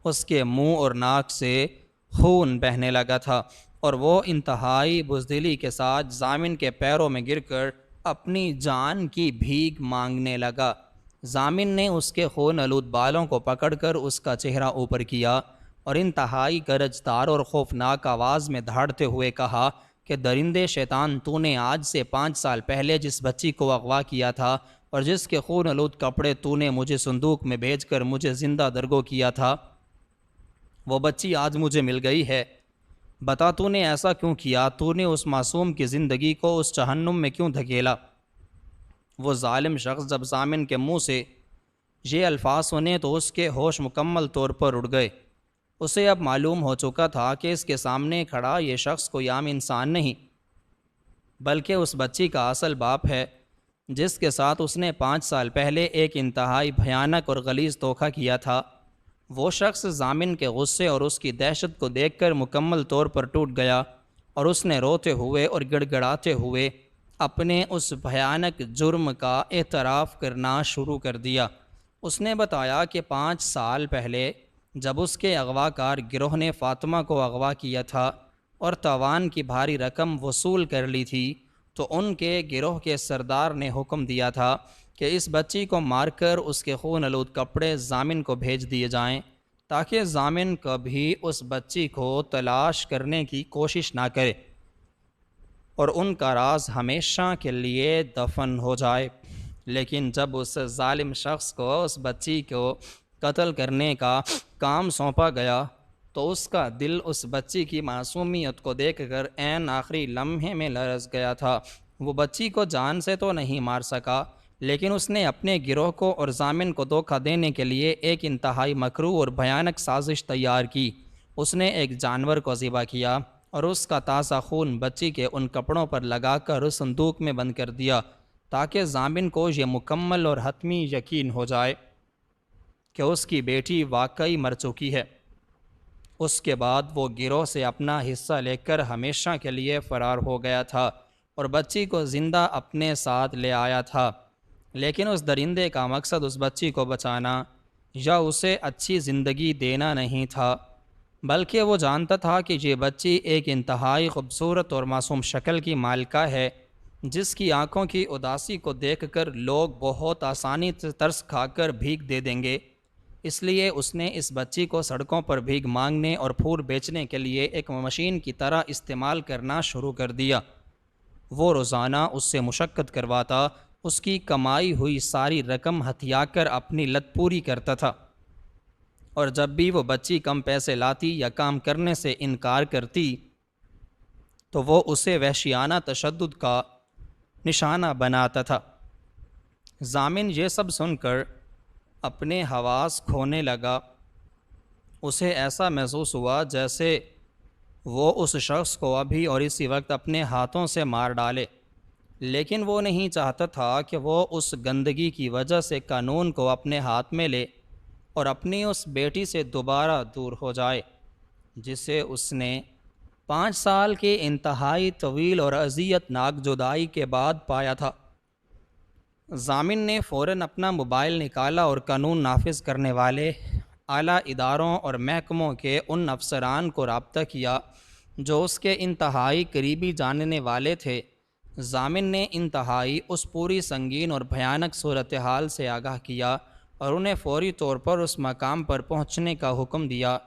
اس کے منہ اور ناک سے خون بہنے لگا تھا اور وہ انتہائی بزدلی کے ساتھ ضامن کے پیروں میں گر کر اپنی جان کی بھیک مانگنے لگا۔ ضامن نے اس کے خون آلود بالوں کو پکڑ کر اس کا چہرہ اوپر کیا اور انتہائی گرجدار اور خوفناک آواز میں دھاڑتے ہوئے کہا کہ درندے شیطان، تو نے آج سے 5 سال پہلے جس بچی کو اغوا کیا تھا اور جس کے خون آلود کپڑے تو نے مجھے صندوق میں بھیج کر مجھے زندہ درگو کیا تھا، وہ بچی آج مجھے مل گئی ہے۔ بتا تو نے ایسا کیوں کیا؟ تو نے اس معصوم کی زندگی کو اس جہنم میں کیوں دھکیلا؟ وہ ظالم شخص جب ضامن کے منہ سے یہ الفاظ سنے تو اس کے ہوش مکمل طور پر اڑ گئے۔ اسے اب معلوم ہو چکا تھا کہ اس کے سامنے کھڑا یہ شخص کوئی عام انسان نہیں، بلکہ اس بچی کا اصل باپ ہے جس کے ساتھ اس نے 5 سال پہلے ایک انتہائی بھیانک اور غلیظ دھوکہ کیا تھا۔ وہ شخص ضامن کے غصے اور اس کی دہشت کو دیکھ کر مکمل طور پر ٹوٹ گیا اور اس نے روتے ہوئے اور گڑ گڑاتے ہوئے اپنے اس بھیانک جرم کا اعتراف کرنا شروع کر دیا۔ اس نے بتایا کہ 5 سال پہلے جب اس کے اغوا کار گروہ نے فاطمہ کو اغوا کیا تھا اور تاوان کی بھاری رقم وصول کر لی تھی تو ان کے گروہ کے سردار نے حکم دیا تھا کہ اس بچی کو مار کر اس کے خون آلود کپڑے ضامن کو بھیج دیے جائیں تاکہ ضامن کبھی اس بچی کو تلاش کرنے کی کوشش نہ کرے اور ان کا راز ہمیشہ کے لیے دفن ہو جائے۔ لیکن جب اس ظالم شخص کو اس بچی کو قتل کرنے کا کام سونپا گیا تو اس کا دل اس بچی کی معصومیت کو دیکھ کر عین آخری لمحے میں لرز گیا تھا۔ وہ بچی کو جان سے تو نہیں مار سکا، لیکن اس نے اپنے گروہ کو اور ضامن کو دھوکہ دینے کے لیے ایک انتہائی مکروہ اور بھیانک سازش تیار کی۔ اس نے ایک جانور کو ذبح کیا اور اس کا تازہ خون بچی کے ان کپڑوں پر لگا کر اس صندوق میں بند کر دیا تاکہ ضامن کو یہ مکمل اور حتمی یقین ہو جائے کہ اس کی بیٹی واقعی مر چکی ہے۔ اس کے بعد وہ گروہ سے اپنا حصہ لے کر ہمیشہ کے لیے فرار ہو گیا تھا اور بچی کو زندہ اپنے ساتھ لے آیا تھا، لیکن اس درندے کا مقصد اس بچی کو بچانا یا اسے اچھی زندگی دینا نہیں تھا، بلکہ وہ جانتا تھا کہ یہ بچی ایک انتہائی خوبصورت اور معصوم شکل کی مالکہ ہے جس کی آنکھوں کی اداسی کو دیکھ کر لوگ بہت آسانی سے ترس کھا کر بھیک دے دیں گے۔ اس لیے اس نے اس بچی کو سڑکوں پر بھیک مانگنے اور پھول بیچنے کے لیے ایک مشین کی طرح استعمال کرنا شروع کر دیا۔ وہ روزانہ اس سے مشقت کرواتا، اس کی کمائی ہوئی ساری رقم ہتھیا کر اپنی لت پوری کرتا تھا، اور جب بھی وہ بچی کم پیسے لاتی یا کام کرنے سے انکار کرتی تو وہ اسے وحشیانہ تشدد کا نشانہ بناتا تھا۔ ضامن یہ سب سن کر اپنے حواس کھونے لگا۔ اسے ایسا محسوس ہوا جیسے وہ اس شخص کو ابھی اور اسی وقت اپنے ہاتھوں سے مار ڈالے، لیکن وہ نہیں چاہتا تھا کہ وہ اس گندگی کی وجہ سے قانون کو اپنے ہاتھ میں لے اور اپنی اس بیٹی سے دوبارہ دور ہو جائے جسے اس نے 5 سال کی انتہائی طویل اور اذیت ناک جدائی کے بعد پایا تھا۔ ضامن نے فوراً اپنا موبائل نکالا اور قانون نافذ کرنے والے اعلیٰ اداروں اور محکموں کے ان افسران کو رابطہ کیا جو اس کے انتہائی قریبی جاننے والے تھے۔ ضامن نے انتہائی اس پوری سنگین اور بھیانک صورتحال سے آگاہ کیا اور انہیں فوری طور پر اس مقام پر پہنچنے کا حکم دیا۔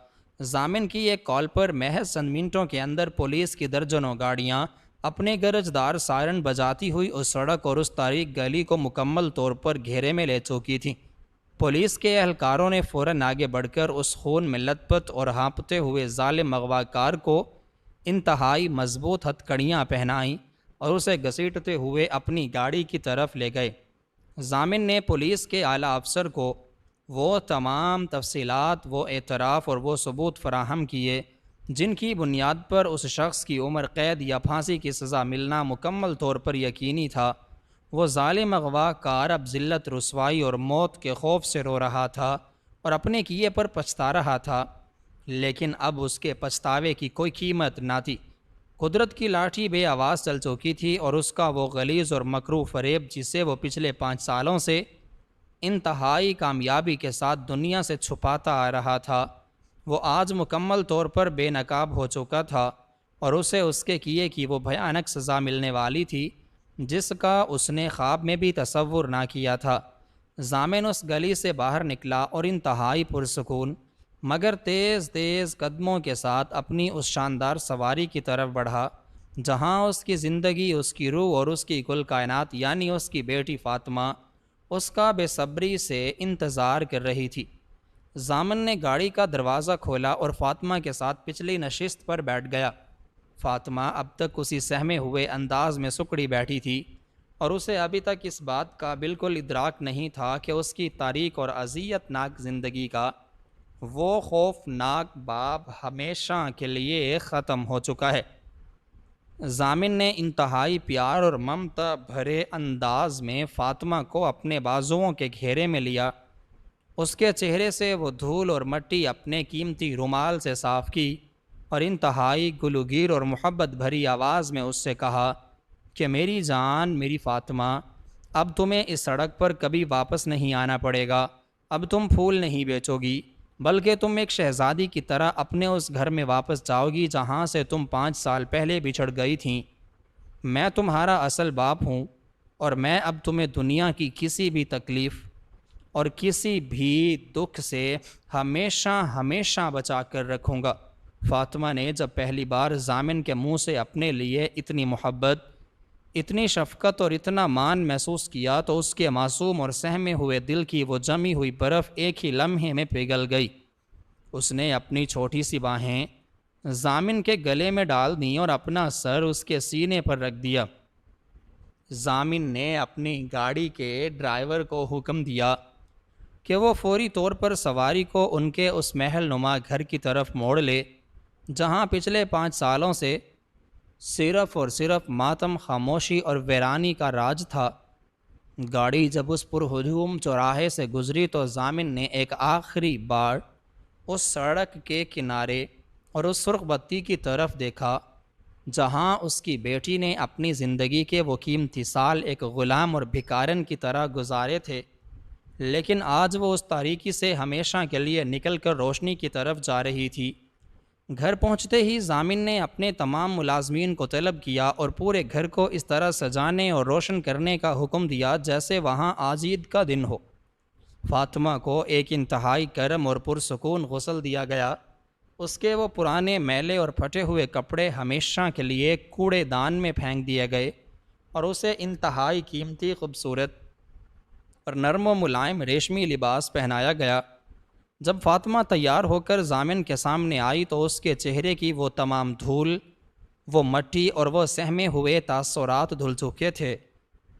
ضامن کی ایک کال پر محض چند منٹوں کے اندر پولیس کی درجنوں گاڑیاں اپنے گرجدار سائرن بجاتی ہوئی اس سڑک اور اس تاریک گلی کو مکمل طور پر گھیرے میں لے چکی تھیں۔ پولیس کے اہلکاروں نے فوراً آگے بڑھ کر اس خون میں لت پت اور ہانپتے ہوئے ظالم اغوا کار کو انتہائی مضبوط ہتھکڑیاں پہنائیں اور اسے گھسیٹتے ہوئے اپنی گاڑی کی طرف لے گئے۔ ضامن نے پولیس کے اعلیٰ افسر کو وہ تمام تفصیلات، وہ اعتراف اور وہ ثبوت فراہم کیے جن کی بنیاد پر اس شخص کی عمر قید یا پھانسی کی سزا ملنا مکمل طور پر یقینی تھا۔ وہ ظالم اغوا کار اب ذلت، رسوائی اور موت کے خوف سے رو رہا تھا اور اپنے کیے پر پچھتا رہا تھا، لیکن اب اس کے پچھتاوے کی کوئی قیمت نہ تھی۔ قدرت کی لاٹھی بے آواز چل چکی تھی اور اس کا وہ غلیظ اور مکروہ فریب جسے وہ پچھلے 5 سالوں سے انتہائی کامیابی کے ساتھ دنیا سے چھپاتا آ رہا تھا، وہ آج مکمل طور پر بے نقاب ہو چکا تھا اور اسے اس کے کیے کی وہ بھیانک سزا ملنے والی تھی جس کا اس نے خواب میں بھی تصور نہ کیا تھا۔ ضامن اس گلی سے باہر نکلا اور انتہائی پرسکون مگر تیز تیز قدموں کے ساتھ اپنی اس شاندار سواری کی طرف بڑھا جہاں اس کی زندگی، اس کی روح اور اس کی کل کائنات یعنی اس کی بیٹی فاطمہ اس کا بے صبری سے انتظار کر رہی تھی۔ ضامن نے گاڑی کا دروازہ کھولا اور فاطمہ کے ساتھ پچھلی نشست پر بیٹھ گیا۔ فاطمہ اب تک اسی سہمے ہوئے انداز میں سکڑی بیٹھی تھی اور اسے ابھی تک اس بات کا بالکل ادراک نہیں تھا کہ اس کی تاریک اور اذیت ناک زندگی کا وہ خوفناک باب ہمیشہ کے لیے ختم ہو چکا ہے۔ ضامن نے انتہائی پیار اور ممتا بھرے انداز میں فاطمہ کو اپنے بازوؤں کے گھیرے میں لیا، اس کے چہرے سے وہ دھول اور مٹی اپنے قیمتی رومال سے صاف کی اور انتہائی گلوگیر اور محبت بھری آواز میں اس سے کہا کہ میری جان، میری فاطمہ، اب تمہیں اس سڑک پر کبھی واپس نہیں آنا پڑے گا، اب تم پھول نہیں بیچو گی بلکہ تم ایک شہزادی کی طرح اپنے اس گھر میں واپس جاؤ گی جہاں سے تم 5 سال پہلے بچھڑ گئی تھیں۔ میں تمہارا اصل باپ ہوں اور میں اب تمہیں دنیا کی کسی بھی تکلیف اور کسی بھی دکھ سے ہمیشہ ہمیشہ بچا کر رکھوں گا۔ فاطمہ نے جب پہلی بار ضامن کے منہ سے اپنے لیے اتنی محبت، اتنی شفقت اور اتنا مان محسوس کیا تو اس کے معصوم اور سہمے ہوئے دل کی وہ جمی ہوئی برف ایک ہی لمحے میں پگھل گئی۔ اس نے اپنی چھوٹی سی باہیں ضامن کے گلے میں ڈال دیں اور اپنا سر اس کے سینے پر رکھ دیا۔ ضامن نے اپنی گاڑی کے ڈرائیور کو حکم دیا کہ وہ فوری طور پر سواری کو ان کے اس محل نما گھر کی طرف موڑ لے جہاں پچھلے 5 سالوں سے صرف اور صرف ماتم، خاموشی اور ویرانی کا راج تھا۔ گاڑی جب اس پرہجوم چوراہے سے گزری تو ضامن نے ایک آخری بار اس سڑک کے کنارے اور اس سرخ بتی کی طرف دیکھا جہاں اس کی بیٹی نے اپنی زندگی کے وہ قیمتی سال ایک غلام اور بھکارن کی طرح گزارے تھے، لیکن آج وہ اس تاریکی سے ہمیشہ کے لیے نکل کر روشنی کی طرف جا رہی تھی۔ گھر پہنچتے ہی ضامن نے اپنے تمام ملازمین کو طلب کیا اور پورے گھر کو اس طرح سجانے اور روشن کرنے کا حکم دیا جیسے وہاں آج عید کا دن ہو۔ فاطمہ کو ایک انتہائی گرم اور پرسکون غسل دیا گیا، اس کے وہ پرانے میلے اور پھٹے ہوئے کپڑے ہمیشہ کے لیے کوڑے دان میں پھینک دیے گئے اور اسے انتہائی قیمتی، خوبصورت اور نرم و ملائم ریشمی لباس پہنایا گیا۔ جب فاطمہ تیار ہو کر ضامن کے سامنے آئی تو اس کے چہرے کی وہ تمام دھول، وہ مٹی اور وہ سہمے ہوئے تاثرات دھل چکے تھے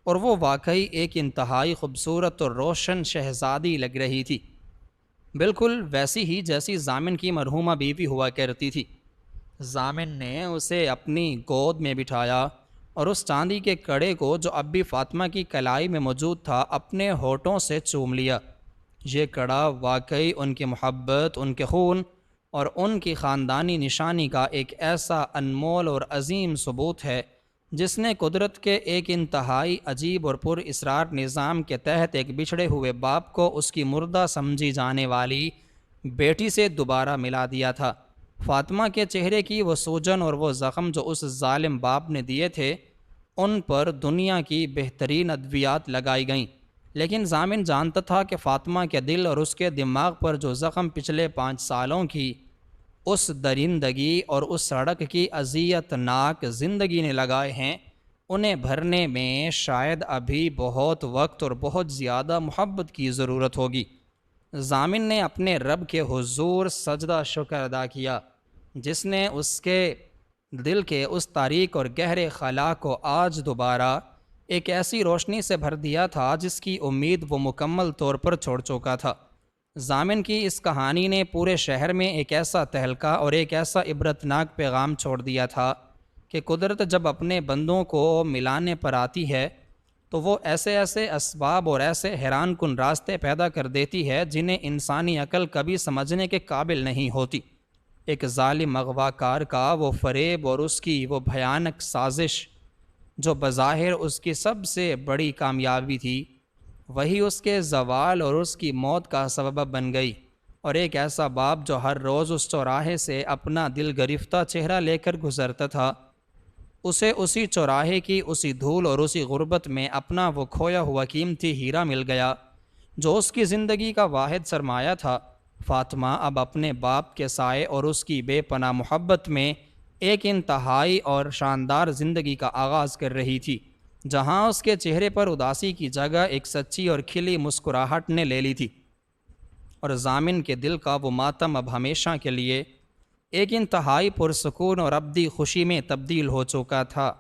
اور وہ واقعی ایک انتہائی خوبصورت اور روشن شہزادی لگ رہی تھی، بالکل ویسی ہی جیسی ضامن کی مرحومہ بیوی ہوا کرتی تھی۔ ضامن نے اسے اپنی گود میں بٹھایا اور اس چاندی کے کڑے کو جو اب بھی فاطمہ کی کلائی میں موجود تھا اپنے ہونٹوں سے چوم لیا۔ یہ کڑا واقعی ان کی محبت، ان کے خون اور ان کی خاندانی نشانی کا ایک ایسا انمول اور عظیم ثبوت ہے جس نے قدرت کے ایک انتہائی عجیب اور پر اسرار نظام کے تحت ایک بچھڑے ہوئے باپ کو اس کی مردہ سمجھی جانے والی بیٹی سے دوبارہ ملا دیا تھا۔ فاطمہ کے چہرے کی وہ سوجن اور وہ زخم جو اس ظالم باپ نے دیے تھے ان پر دنیا کی بہترین ادویات لگائی گئیں، لیکن ضامن جانتا تھا کہ فاطمہ کے دل اور اس کے دماغ پر جو زخم پچھلے 5 سالوں کی اس درندگی اور اس سڑک کی اذیت ناک زندگی نے لگائے ہیں انہیں بھرنے میں شاید ابھی بہت وقت اور بہت زیادہ محبت کی ضرورت ہوگی۔ ضامن نے اپنے رب کے حضور سجدہ شکر ادا کیا جس نے اس کے دل کے اس تاریک اور گہرے خلا کو آج دوبارہ ایک ایسی روشنی سے بھر دیا تھا جس کی امید وہ مکمل طور پر چھوڑ چکا تھا۔ ضامن کی اس کہانی نے پورے شہر میں ایک ایسا تہلکہ اور ایک ایسا عبرتناک پیغام چھوڑ دیا تھا کہ قدرت جب اپنے بندوں کو ملانے پر آتی ہے تو وہ ایسے ایسے اسباب اور ایسے حیران کن راستے پیدا کر دیتی ہے جنہیں انسانی عقل کبھی سمجھنے کے قابل نہیں ہوتی۔ ایک ظالم اغوا کار کا وہ فریب اور اس کی وہ بھیانک سازش جو بظاہر اس کی سب سے بڑی کامیابی تھی، وہی اس کے زوال اور اس کی موت کا سبب بن گئی۔ اور ایک ایسا باپ جو ہر روز اس چوراہے سے اپنا دل گرفتہ چہرہ لے کر گزرتا تھا، اسے اسی چوراہے کی اسی دھول اور اسی غربت میں اپنا وہ کھویا ہوا قیمتی ہیرا مل گیا جو اس کی زندگی کا واحد سرمایہ تھا۔ فاطمہ اب اپنے باپ کے سائے اور اس کی بے پناہ محبت میں ایک انتہائی اور شاندار زندگی کا آغاز کر رہی تھی، جہاں اس کے چہرے پر اداسی کی جگہ ایک سچی اور کھلی مسکراہٹ نے لے لی تھی، اور ضامن کے دل کا وہ ماتم اب ہمیشہ کے لیے ایک انتہائی پرسکون اور ابدی خوشی میں تبدیل ہو چکا تھا۔